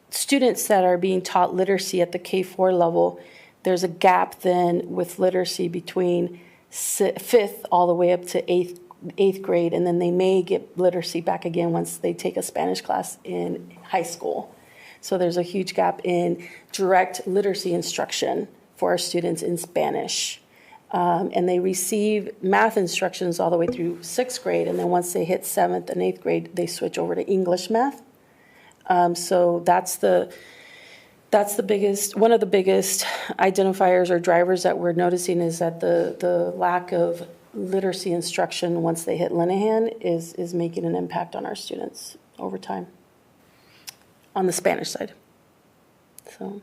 students that are being taught literacy at the K4 level, there's a gap then with literacy between 5th all the way up to 8th grade, and then they may get literacy back again once they take a Spanish class in high school. So there's a huge gap in direct literacy instruction for our students in Spanish. And they receive math instructions all the way through 6th grade, and then once they hit 7th and 8th grade, they switch over to English math. So that's one of the biggest identifiers or drivers that we're noticing, is that the lack of literacy instruction once they hit Lenahan is making an impact on our students over time on the Spanish side. So.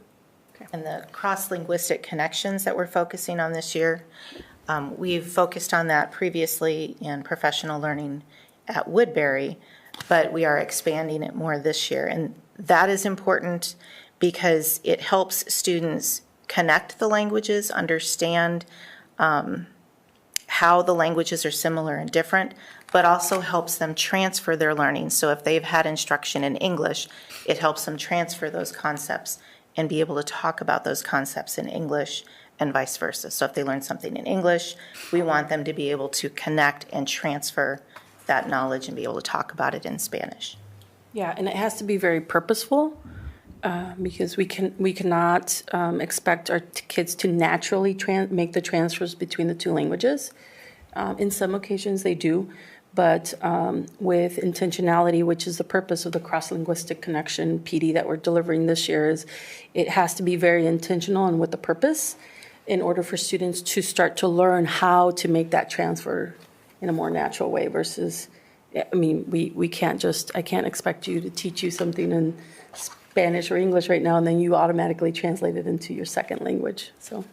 And the cross-linguistic connections that we're focusing on this year, we've focused on that previously in professional learning at Woodbury, but we are expanding it more this year. And that is important because it helps students connect the languages, understand how the languages are similar and different, but also helps them transfer their learning. So if they've had instruction in English, it helps them transfer those concepts and be able to talk about those concepts in English and vice versa. So if they learn something in English, we want them to be able to connect and transfer that knowledge and be able to talk about it in Spanish. Yeah, and it has to be very purposeful, because we cannot expect our kids to naturally make the transfers between the two languages. In some occasions, they do, but with intentionality, which is the purpose of the cross-linguistic connection PD that we're delivering this year, is it has to be very intentional and with a purpose in order for students to start to learn how to make that transfer in a more natural way versus, I mean, we can't just, I can't expect you to teach you something in Spanish or English right now and then you automatically translate it into your second language, so.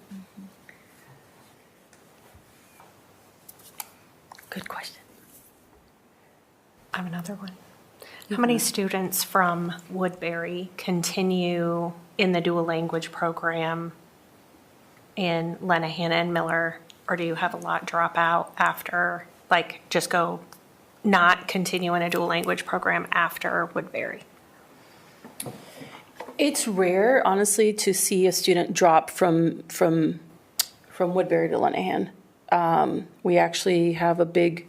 Good question. I have another one. How many students from Woodbury continue in the dual language program in Lenahan and Miller? Or do you have a lot drop out after, like, just go not continue in a dual language program after Woodbury? It's rare, honestly, to see a student drop from Woodbury to Lenahan. We actually have a big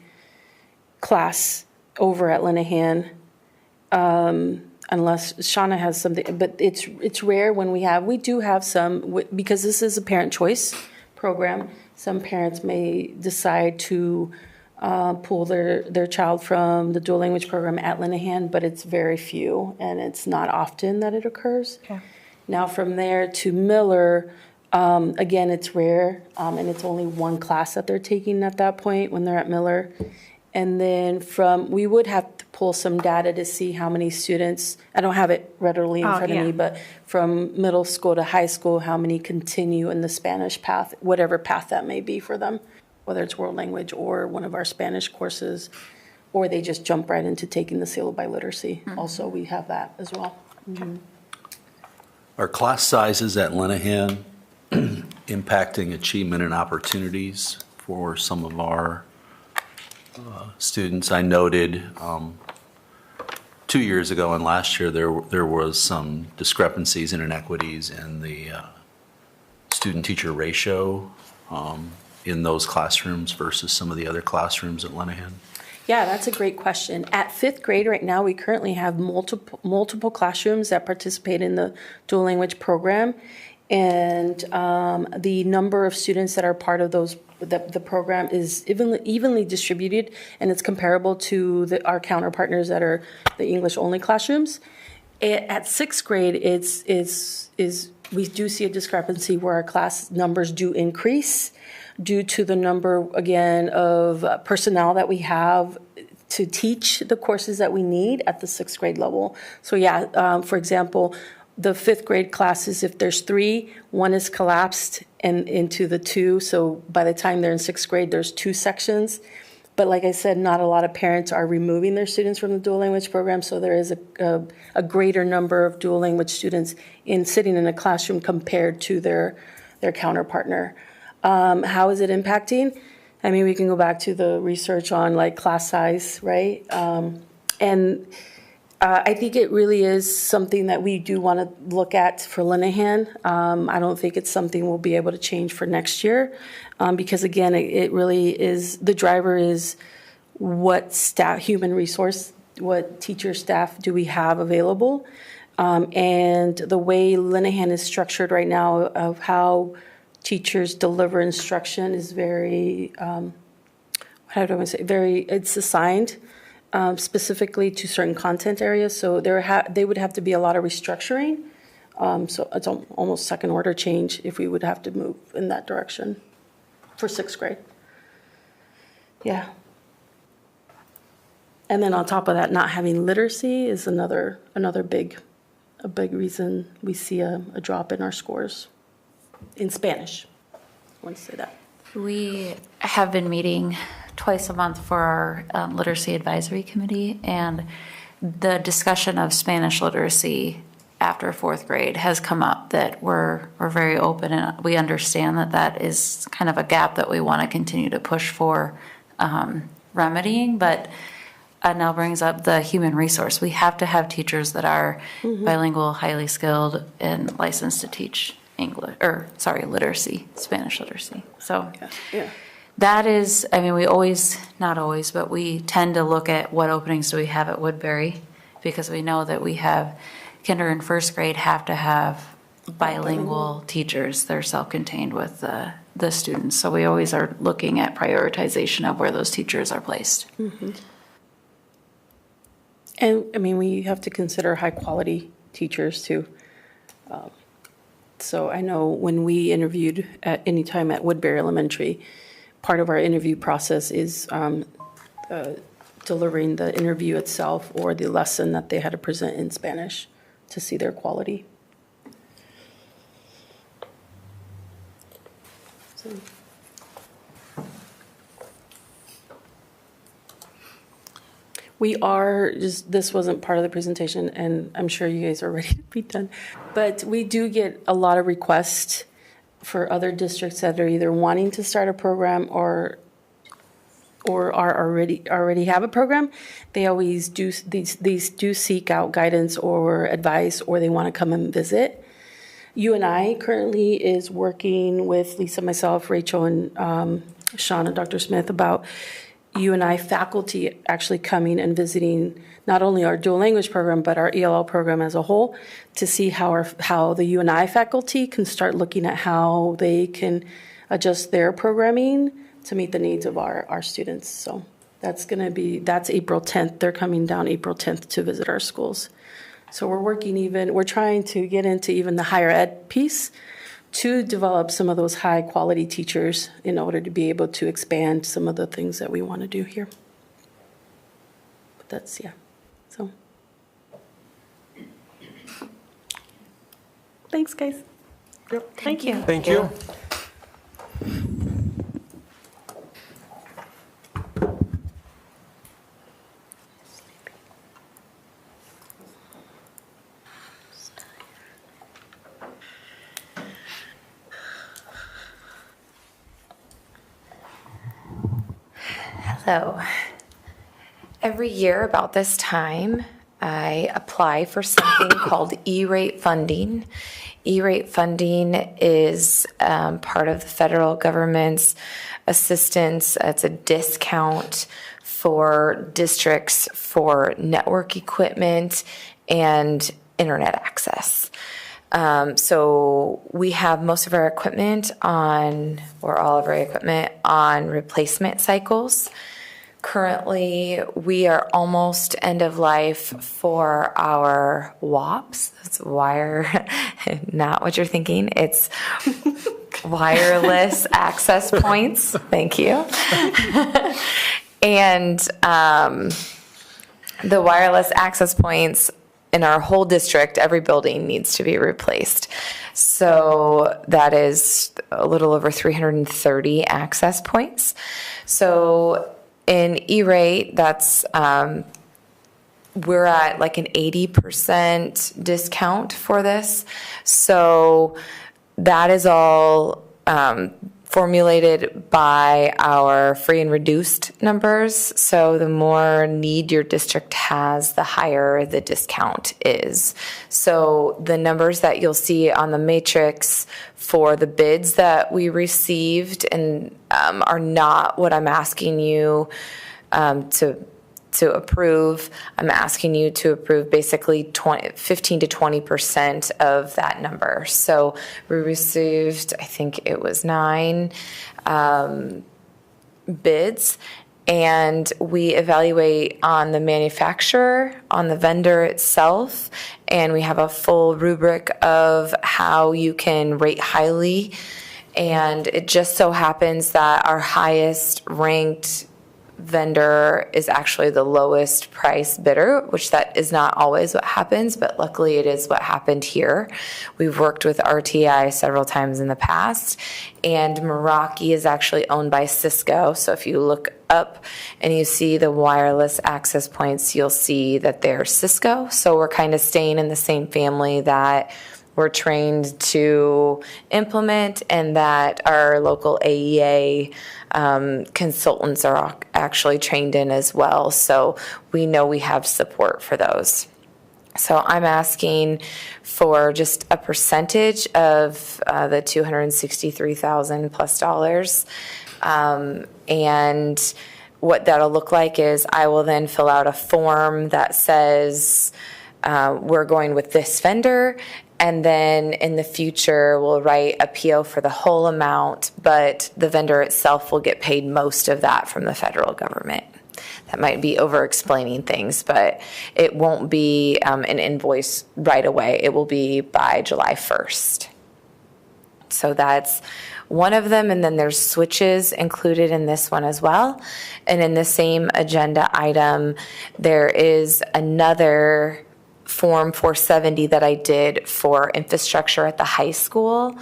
class over at Lenahan, unless Shauna has something, but it's rare when we do have some, because this is a parent choice program. Some parents may decide to pull their child from the dual language program at Lenahan, but it's very few, and it's not often that it occurs. Okay. Now from there to Miller, again, it's rare, and it's only one class that they're taking at that point when they're at Miller. And then we would have to pull some data to see how many students, I don't have it readily in front of me, but from middle school to high school, how many continue in the Spanish path, whatever path that may be for them, whether it's world language or one of our Spanish courses, or they just jump right into taking the seal of biliteracy. Also, we have that as well. Are class sizes at Lenahan impacting achievement and opportunities for some of our students? I noted 2 years ago and last year there was some discrepancies and inequities in the student-teacher ratio in those classrooms versus some of the other classrooms at Lenahan. Yeah, that's a great question. At fifth grade right now, we currently have multiple classrooms that participate in the dual language program. And the number of students that are part of the program is evenly distributed, and it's comparable to our counterpartners that are the English-only classrooms. At sixth grade, we do see a discrepancy where our class numbers do increase due to the number, again, of personnel that we have to teach the courses that we need at the sixth grade level. So yeah, for example, the fifth grade classes, if there's 3, one is collapsed into the 2. So by the time they're in sixth grade, there's 2 sections. But like I said, not a lot of parents are removing their students from the dual language program. So there is a greater number of dual language students sitting in a classroom compared to their counterpartner. How is it impacting? I mean, we can go back to the research on like class size, right? I think it really is something that we do want to look at for Lenahan. I don't think it's something we'll be able to change for next year because, again, it really is, the driver is what staff, human resource, what teacher staff do we have available. And the way Lenahan is structured right now of how teachers deliver instruction is very, how do I want to say, it's assigned. Specifically to certain content areas, so they would have to be a lot of restructuring. So it's almost second order change if we would have to move in that direction for sixth grade. Yeah. And then on top of that, not having literacy is another big reason we see a drop in our scores in Spanish. I want to say that. We have been meeting twice a month for our literacy advisory committee, and the discussion of Spanish literacy after fourth grade has come up, that we're very open, and we understand that is kind of a gap that we want to continue to push for remedying, but now brings up the human resource. We have to have teachers that are bilingual, highly skilled, and licensed to teach literacy, Spanish literacy. So Yeah. that is, I mean, we always, not always, but we tend to look at what openings do we have at Woodbury, because we know that we have kinder and first grade have to have bilingual teachers. They're self-contained with the students. So we always are looking at prioritization of where those teachers are placed. And, I mean, we have to consider high-quality teachers, too. So I know when we interviewed at any time at Woodbury Elementary, part of our interview process is delivering the interview itself or the lesson that they had to present in Spanish to see their quality. So. We are, this wasn't part of the presentation, and I'm sure you guys are ready to be done, but we do get a lot of requests for other districts that are either wanting to start a program or are already have a program. They always do, these do seek out guidance or advice, or they want to come and visit. UNI currently is working with Lisa, myself, Rachel, and Sean and Dr. Smith about UNI faculty actually coming and visiting not only our dual language program, but our ELL program as a whole, to see how the UNI faculty can start looking at how they can adjust their programming to meet the needs of our students. So that's April 10th. They're coming down April 10th to visit our schools. So we're trying to get into even the higher ed piece to develop some of those high quality teachers in order to be able to expand some of the things that we want to do here. But that's, yeah, so. Thanks, guys. Yep. Thank you. Thank you. So, every year about this time, I apply for something called E-rate funding. E-rate funding is part of the federal government's assistance. It's a discount for districts for network equipment and internet access. So we have most of our equipment or all of our equipment on replacement cycles. Currently, we are almost end of life for our WAPs. That's wire, not what you're thinking. It's wireless access points. Thank you. And the wireless access points in our whole district, every building needs to be replaced. So that is a little over 330 access points. So in E-rate, that's we're at like an 80% discount for this. So that is all formulated by our free and reduced numbers. So the more need your district has, the higher the discount is. So the numbers that you'll see on the matrix for the bids that we received and are not what I'm asking you to approve. I'm asking you to approve basically 15 to 20% of that number. So we received, I think it was 9 bids, and we evaluate on the manufacturer, on the vendor itself, and we have a full rubric of how you can rate highly. And it just so happens that our highest ranked vendor is actually the lowest price bidder, which that is not always what happens, but luckily it is what happened here. We've worked with RTI several times in the past, and Meraki is actually owned by Cisco. So if you look up and you see the wireless access points, you'll see that they're Cisco. So we're kind of staying in the same family that we're trained to implement, and that our local AEA consultants are actually trained in as well. So we know we have support for those. So I'm asking for just a percentage of the $263,000 plus dollars. And what that'll look like is I will then fill out a form that says we're going with this vendor, and then in the future we'll write a PO for the whole amount, but the vendor itself will get paid most of that from the federal government. That might be over-explaining things, but it won't be an invoice right away. It will be by July 1st. So that's one of them, and then there's switches included in this one as well. And in the same agenda item, there is another Form 470 that I did for infrastructure at the high school.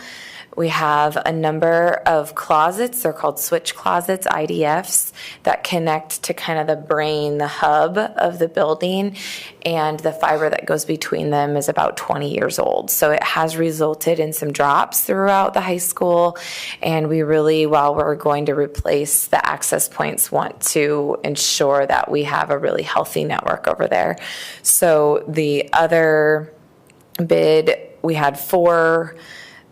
We have a number of closets, they're called switch closets, IDFs, that connect to kind of the brain, the hub of the building, and the fiber that goes between them is about 20 years old. So it has resulted in some drops throughout the high school, and we really, while we're going to replace the access points, want to ensure that we have a really healthy network over there. So the other bid, we had 4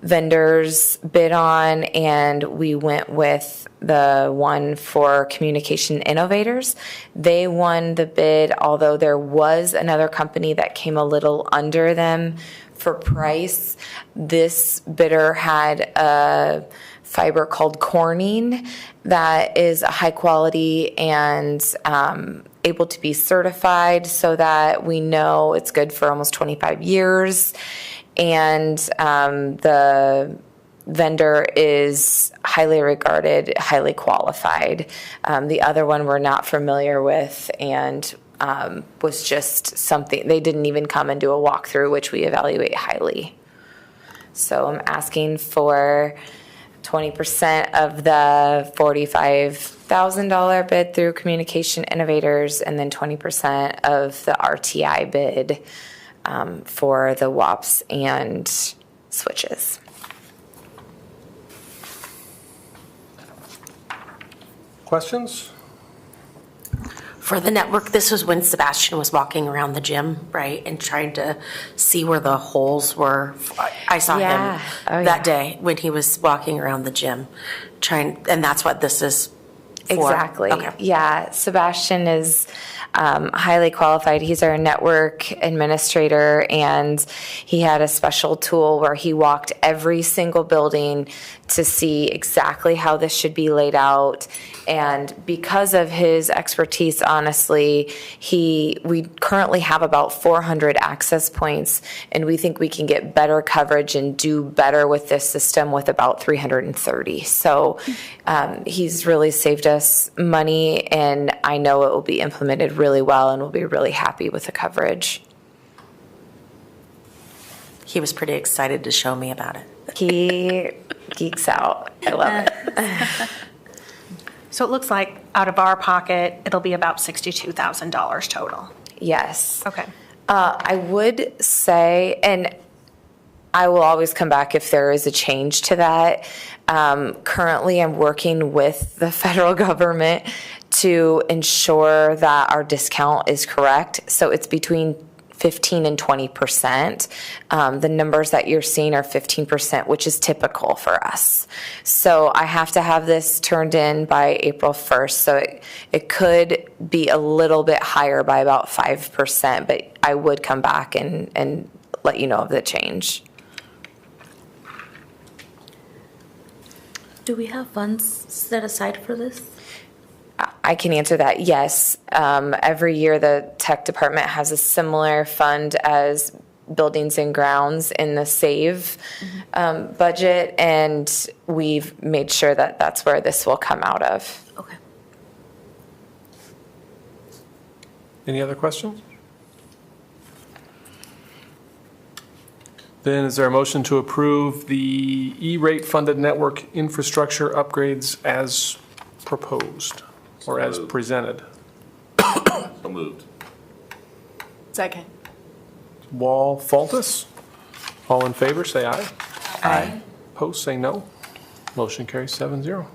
vendors bid on, and we went with the one for Communication Innovators. They won the bid, although there was another company that came a little under them for price. This bidder had a fiber called Corning that is a high quality and able to be certified so that we know it's good for almost 25 years. And the vendor is highly regarded, highly qualified. The other one we're not familiar with, and was just something, they didn't even come and do a walkthrough, which we evaluate highly. So I'm asking for 20% of the $45,000 bid through Communication Innovators, and then 20% of the RTI bid for the WAPs and switches. Questions? For the network, this was when Sebastian was walking around the gym, right, and trying to see where the holes were. I saw him that day when he was walking around the gym, and that's what this is for. Exactly. Okay. Yeah, Sebastian is highly qualified. He's our network administrator, and he had a special tool where he walked every single building to see exactly how this should be laid out. And because of his expertise, honestly, we currently have about 400 access points, and we think we can get better coverage and do better with this system with about 330. So he's really saved us money, and I know it will be implemented really well, and we'll be really happy with the coverage. He was pretty excited to show me about it. He geeks out. I love it. So it looks like out of our pocket, it'll be about $62,000 total. Yes. Okay. I would say, and I will always come back if there is a change to that. Currently, I'm working with the federal government to ensure that our discount is correct. So it's between 15 and 20%. The numbers that you're seeing are 15%, which is typical for us. So I have to have this turned in by April 1st. So it could be a little bit higher by about 5%, but I would come back and let you know of the change. Do we have funds set aside for this? I can answer that, yes. Every year, the tech department has a similar fund as buildings and grounds in the SAVE budget, and we've made sure that that's where this will come out of. Okay. Any other questions? Then is there a motion to approve the E-rate funded network infrastructure upgrades as proposed or as presented? So moved. Second. Wall, Faltus? All in favor, say aye. Aye. Opposed, say no. Motion carries 7-0.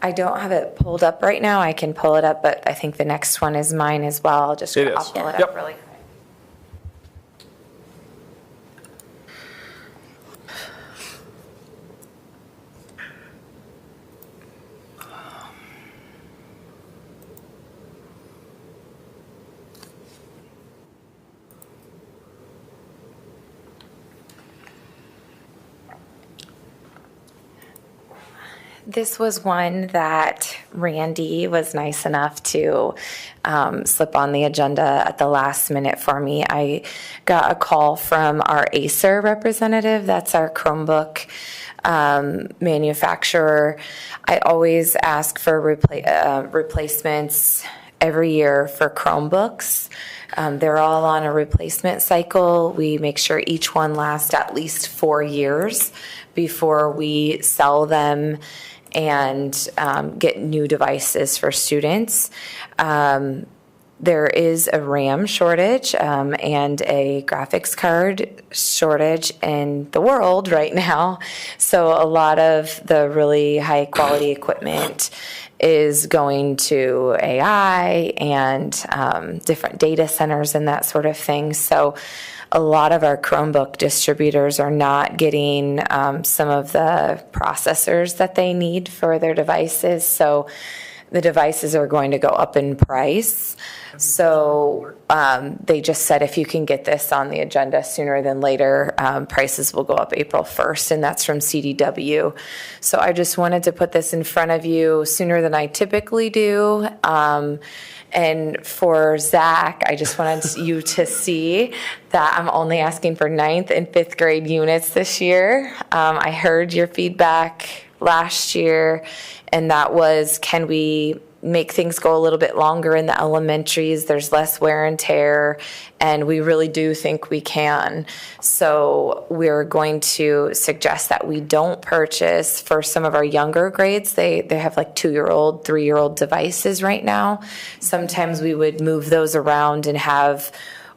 I don't have it pulled up right now. I can pull it up, but I think the next one is mine as well. I'll just It is. I'll pull it Yep. up really quick. This was one that Randy was nice enough to slip on the agenda at the last minute for me. I got a call from our Acer representative, that's our Chromebook manufacturer. I always ask for replacements every year for Chromebooks. They're all on a replacement cycle. We make sure each one lasts at least 4 years before we sell them and get new devices for students. There is a RAM shortage and a graphics card shortage in the world right now. So a lot of the really high quality equipment is going to AI and different data centers and that sort of thing. So a lot of our Chromebook distributors are not getting some of the processors that they need for their devices. So the devices are going to go up in price. So they just said if you can get this on the agenda sooner than later, prices will go up April 1st, and that's from CDW. So I just wanted to put this in front of you sooner than I typically do. And for Zach, I just wanted you to see that I'm only asking for 9th and 5th grade units this year. I heard your feedback last year, and that was, can we make things go a little bit longer in the elementaries? There's less wear and tear, and we really do think we can. So we're going to suggest that we don't purchase for some of our younger grades. They have like 2-year-old, 3-year-old devices right now. Sometimes we would move those around and have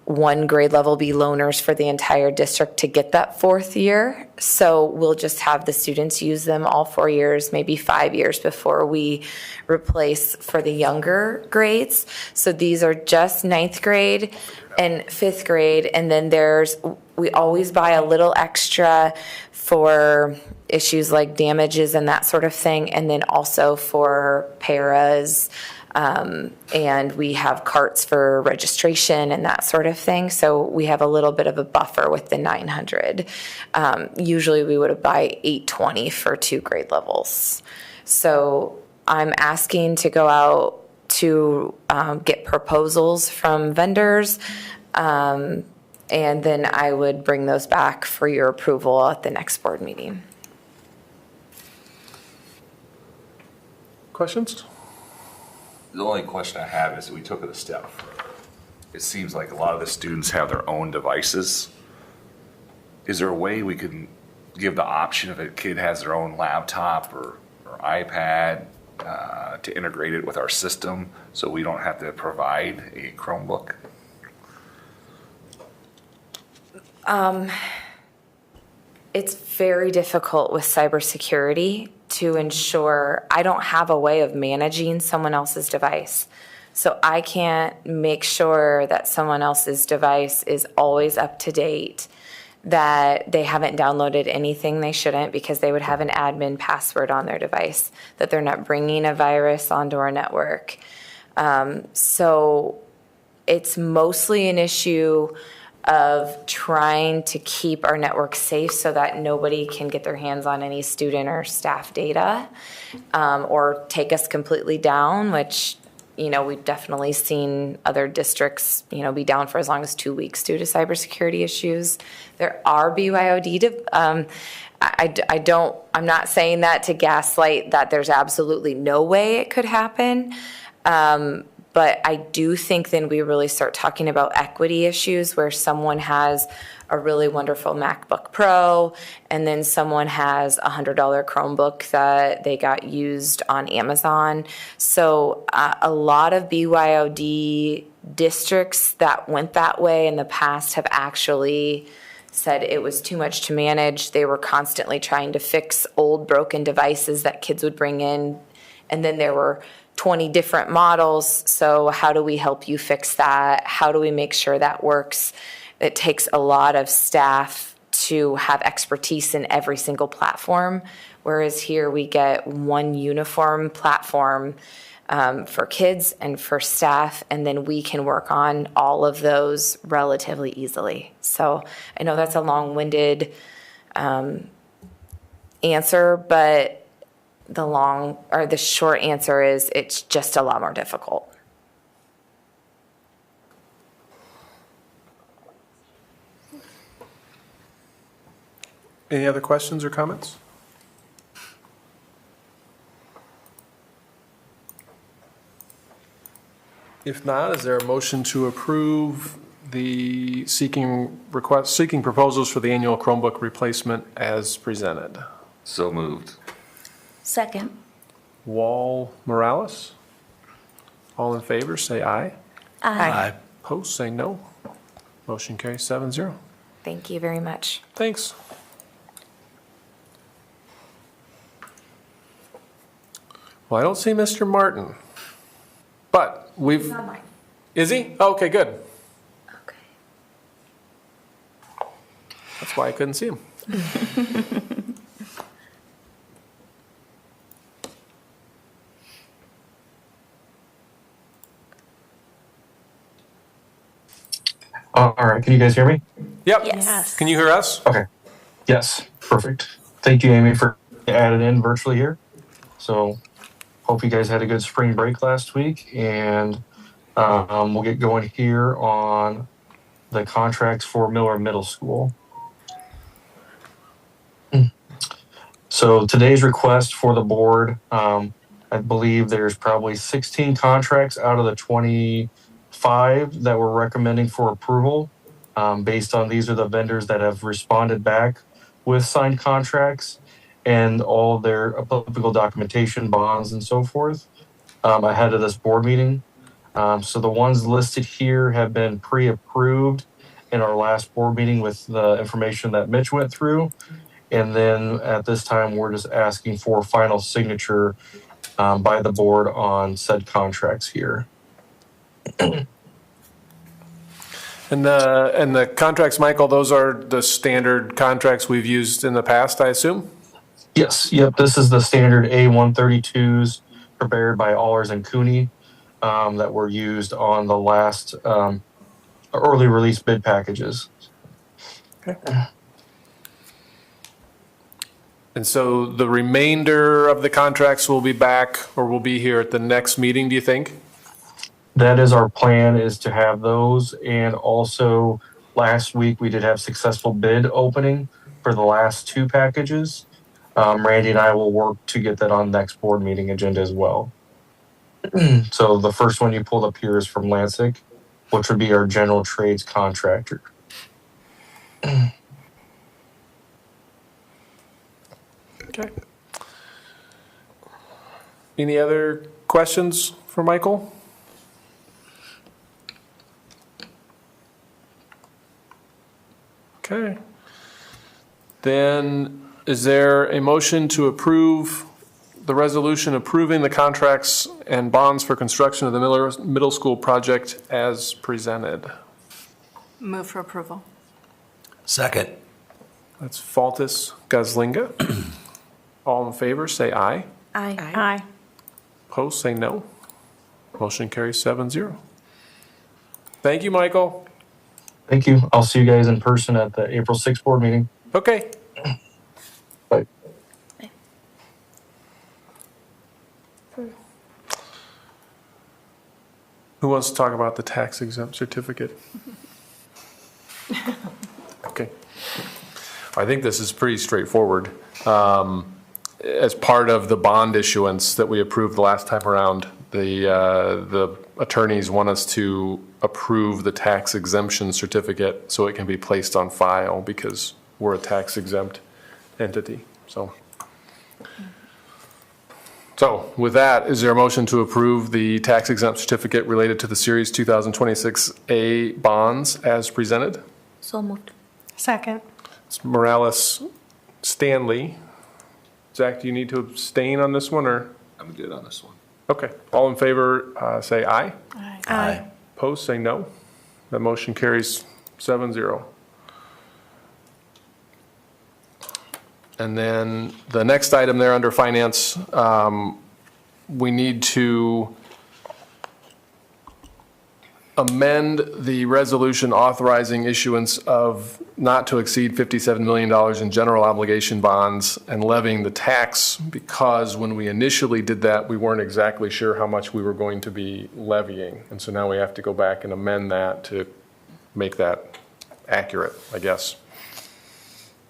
one grade level be loaners for the entire district to get that 4th year. So we'll just have the students use them all 4 years, maybe 5 years before we replace for the younger grades. So these are just 9th grade and 5th grade. And then we always buy a little extra for issues like damages and that sort of thing. And then also for paras. And we have carts for registration and that sort of thing. So we have a little bit of a buffer with the 900. Usually we would buy 820 for 2 grade levels. So I'm asking to go out to get proposals from vendors. And then I would bring those back for your approval at the next board meeting. Questions? The only question I have is that we took it a step further. It seems like a lot of the students have their own devices. Is there a way we can give the option if a kid has their own laptop or iPad to integrate it with our system so we don't have to provide a Chromebook? It's very difficult with cybersecurity to ensure. I don't have a way of managing someone else's device. So I can't make sure that someone else's device is always up to date, that they haven't downloaded anything they shouldn't because they would have an admin password on their device, that they're not bringing a virus onto our network. So it's mostly an issue of trying to keep our network safe so that nobody can get their hands on any student or staff data or take us completely down, which, we've definitely seen other districts, be down for as long as 2 weeks due to cybersecurity issues. There are BYOD. I'm not saying that to gaslight that there's absolutely no way it could happen. But I do think then we really start talking about equity issues where someone has a really wonderful MacBook Pro and then someone has a $100 Chromebook that they got used on Amazon. So a lot of BYOD districts that went that way in the past have actually said it was too much to manage. They were constantly trying to fix old broken devices that kids would bring in. And then there were 20 different models. So how do we help you fix that? How do we make sure that works? It takes a lot of staff to have expertise in every single platform, whereas here we get one uniform platform for kids and for staff, and then we can work on all of those relatively easily. So I know that's a long-winded answer, but the short answer is it's just a lot more difficult. Any other questions or comments? If not, is there a motion to approve the seeking proposals for the annual Chromebook replacement as presented? So moved. Second. Wall Morales? All in favor, say aye. Aye. Opposed, say no. Motion carries 7-0. Thank you very much. Thanks. Well, I don't see Mr. Martin, but we've. Is he? Oh, okay, good. Okay. That's why I couldn't see him. All right, can you guys hear me? Yep. Yes. Can you hear us? Okay. Yes, perfect. Thank you, Amy, for adding in virtually here. So hope you guys had a good spring break last week, and we'll get going here on the contracts for Miller Middle School. So today's request for the board, I believe there's probably 16 contracts out of the 25 that we're recommending for approval. Based on these are the vendors that have responded back with signed contracts and all their applicable documentation, bonds, and so forth ahead of this board meeting. So the ones listed here have been pre-approved in our last board meeting with the information that Mitch went through. And then at this time, we're just asking for final signature by the board on said contracts here. And the contracts, Michael, those are the standard contracts we've used in the past, I assume? Yes, yep, this is the standard A132s prepared by Allers and Cooney that were used on the last early release bid packages. Okay. And so the remainder of the contracts will be back or will be here at the next meeting, do you think? That is our plan, is to have those. And also last week we did have successful bid opening for the last two packages. Randy and I will work to get that on next board meeting agenda as well. So the first one you pulled up here is from Lansing, which would be our general trades contractor. Okay. Any other questions for Michael? Okay. Then is there a motion to approve the resolution approving the contracts and bonds for construction of the Miller Middle School project as presented? Move for approval. Second. That's Faltis Gazlinga. All in favor, say aye. Aye. Aye. Opposed, say no. Motion carries 7-0. Thank you, Michael. Thank you. I'll see you guys in person at the April 6th board meeting. Okay. Bye. Who wants to talk about the tax exempt certificate? Okay. I think this is pretty straightforward. As part of the bond issuance that we approved the last time around, the attorneys want us to approve the tax exemption certificate so it can be placed on file because we're a tax exempt entity. So with that, is there a motion to approve the tax exempt certificate related to the Series 2026A bonds as presented? So moved. Second. It's Morales Stanley. Zach, do you need to abstain on this one or? I'm good on this one. Okay. All in favor, say aye. Aye. Opposed, say no. That motion carries 7-0. And then the next item there under finance, we need to amend the resolution authorizing issuance of not to exceed $57 million in general obligation bonds and levying the tax, because when we initially did that, we weren't exactly sure how much we were going to be levying. And so now we have to go back and amend that to make that accurate, I guess.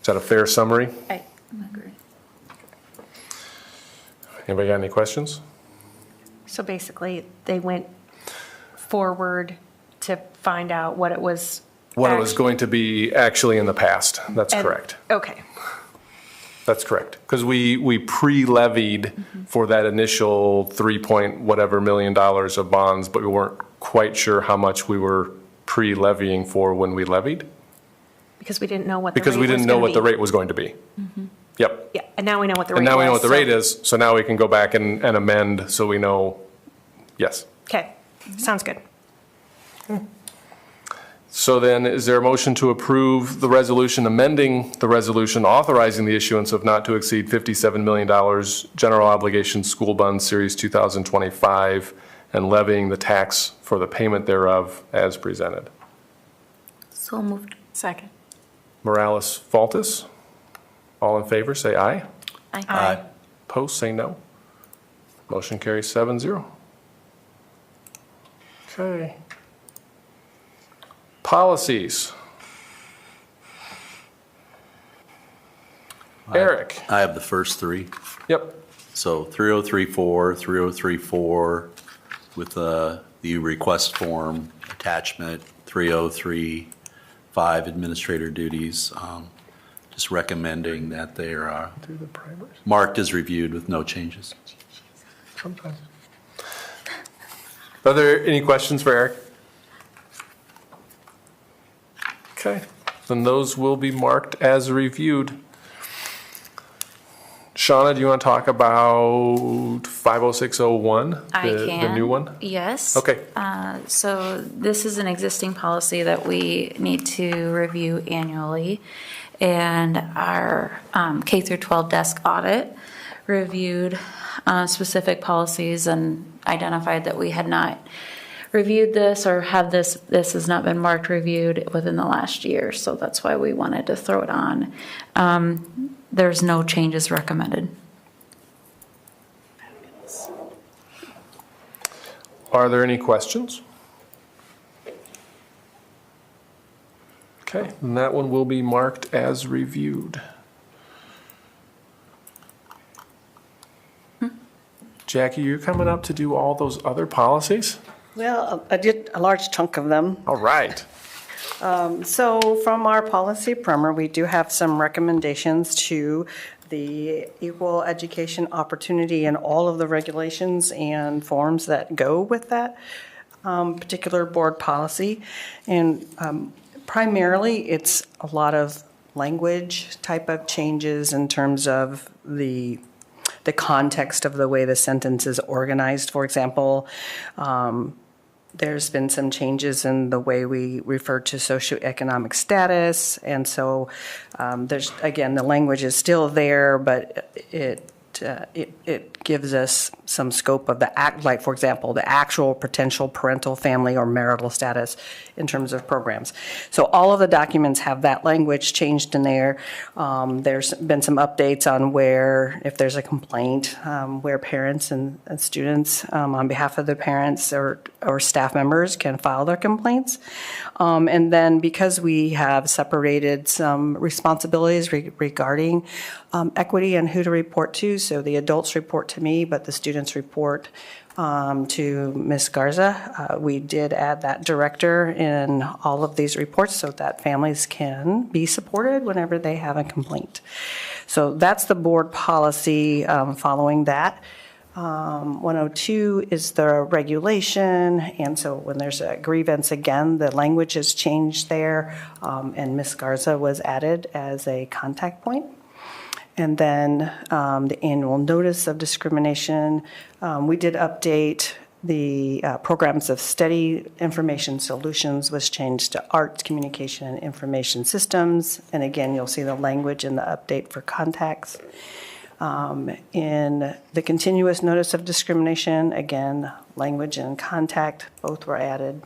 Is that a fair summary? I agree. Anybody got any questions? So basically, they went forward to find out what it was. What it was going to be actually in the past. That's correct. Okay. That's correct. Because we pre-levied for that initial 3 point whatever million dollars of bonds, but we weren't quite sure how much we were pre-levying for when we levied. Because we didn't know what the rate Because we was didn't know gonna what the be. rate was going to be. Yep. Yeah, and now we know what the rate And was. now we know what the so- rate is, so now we can go back and amend so we know, yes. Okay, sounds good. So then, is there a motion to approve the resolution amending the resolution authorizing the issuance of not to exceed $57 million general obligation school bond series 2025 and levying the tax for the payment thereof as presented? So moved. Second. Morales, Faltis, all in favor, say aye. Aye. Opposed, say no. Motion carries 7-0. Okay. Policies. Eric. I have the first three. Yep. So 3034, 3034 with the request form attachment, 3035 administrator duties. Just recommending that they are marked as reviewed with no changes. Sometimes. Are there any questions for Eric? Okay, then those will be marked as reviewed. Shauna, do you want to talk about 50601? I The can. new one? Yes. Okay. So this is an existing policy that we need to review annually. And our K through 12 desk audit reviewed specific policies and identified that we had not reviewed this or had this has not been marked reviewed within the last year. So that's why we wanted to throw it on. There's no changes recommended. Are there any questions? Okay, and that one will be marked as reviewed. Jackie, you're coming up to do all those other policies? Well, I did a large chunk of them. All right. So from our policy primer, we do have some recommendations to the equal education opportunity and all of the regulations and forms that go with that particular board policy. And primarily, it's a lot of language type of changes in terms of the context of the way the sentence is organized. For example, there's been some changes in the way we refer to socioeconomic status, and so there's, again, the language is still there, but it gives us some scope of the act, like, for example, the actual potential parental, family, or marital status in terms of programs. So all of the documents have that language changed in there. There's been some updates on where, if there's a complaint, where parents and students, on behalf of the parents or staff members, can file their complaints. And then because we have separated some responsibilities regarding equity and who to report to, so the adults report to me, but the students report to Ms. Garza. We did add that director in all of these reports so that families can be supported whenever they have a complaint. So that's the board policy following that. 102 is the regulation, and so when there's a grievance, again, the language has changed there, and Ms. Garza was added as a contact point. And then the annual notice of discrimination. We did update the programs of study. Information solutions was changed to arts, communication, and information systems. And again, you'll see the language in the update for contacts. In the continuous notice of discrimination, again, language and contact both were added.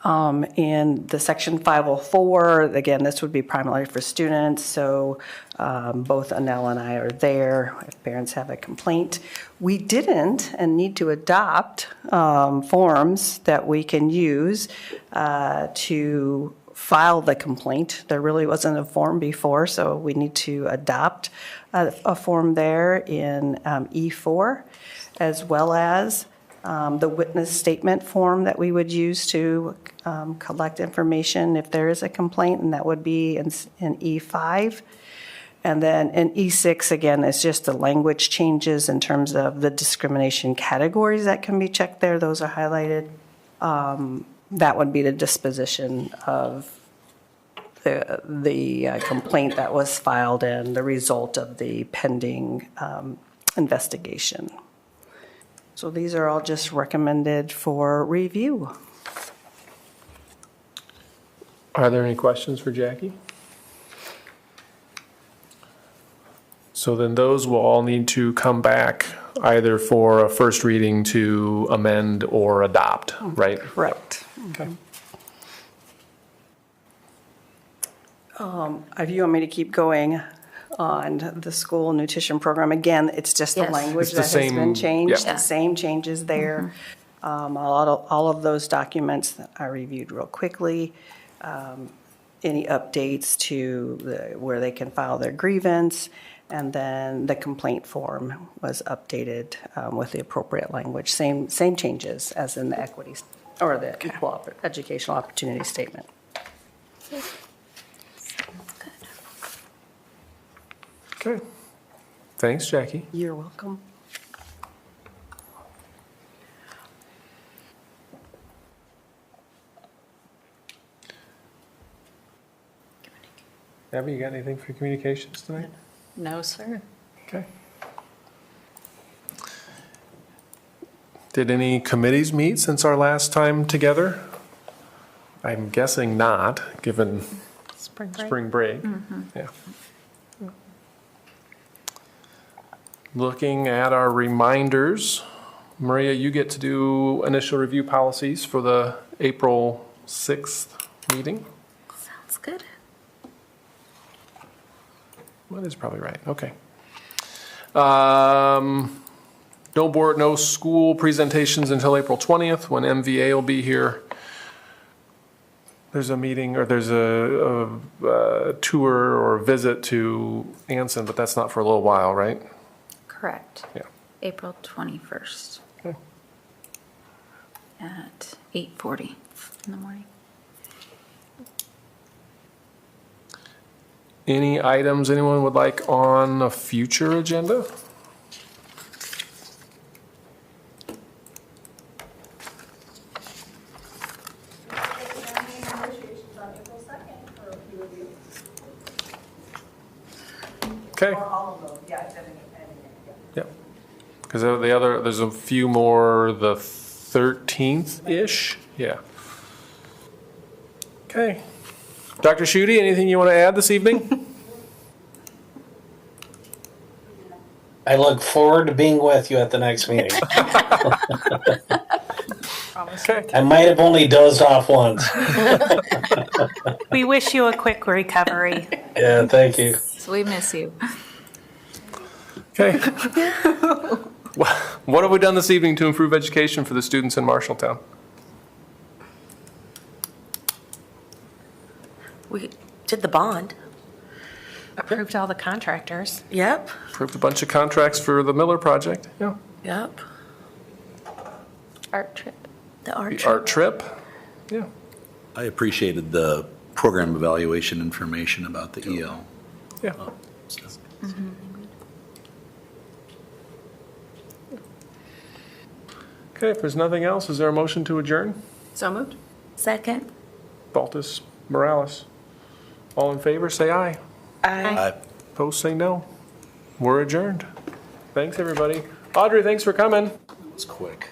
In the section 504, again, this would be primarily for students, so both Anel and I are there if parents have a complaint. We didn't and need to adopt forms that we can use to file the complaint. There really wasn't a form before, so we need to adopt a form there in E4, as well as the witness statement form that we would use to collect information if there is a complaint, and that would be in E5. And then in E6, again, it's just the language changes in terms of the discrimination categories that can be checked there. Those are highlighted. That would be the disposition of the complaint that was filed and the result of the pending investigation. So these are all just recommended for review. Are there any questions for Jackie? So then those will all need to come back either for a first reading to amend or adopt, right? Correct. Okay. If you want me to keep going on the school nutrition program, again, it's just the Yes. language It's the that has same- been changed. yeah. The same changes there. All of those documents that I reviewed real quickly. Any updates to where they can file their grievance, and then the complaint form was updated with the appropriate language. Same changes as in the equities or the equal educational opportunity statement. Okay. Thanks, Jackie. You're welcome. Abby, you got anything for communications tonight? No, sir. Okay. Did any committees meet since our last time together? I'm guessing not, given spring break. Yeah. Looking at our reminders, Maria, you get to do initial review policies for the April 6th meeting. Sounds good. That is probably right, okay. No school presentations until April 20th, when MVA will be here. There's a meeting, or there's a tour or visit to Anson, but that's not for a little while, right? Correct. Yeah. April 21st Okay. at 8:40 in the morning. Any items anyone would like on a future agenda? Okay. Yep. Because there's a few more, the 13th-ish? Yeah. Okay. Dr. Schutte, anything you want to add this evening? I look forward to being with you at the next meeting. Okay. I might have only dozed off once. We wish you a quick recovery. Yeah, thank you. So we miss you. Okay. What have we done this evening to improve education for the students in Marshalltown? We did the bond. Approved all the contractors. Yep, Approved a bunch of contracts for the Miller project. Yeah. yep. Art trip. The art The trip. art trip. Yeah. I appreciated the program evaluation information about the EL. Yeah. stuff. Okay, if there's nothing else, is there a motion to adjourn? So moved. Second. Baltus, Morales. All in favor, say aye. I Opposed, say no. We're adjourned. Thanks, everybody. Audrey, thanks for coming. was quick.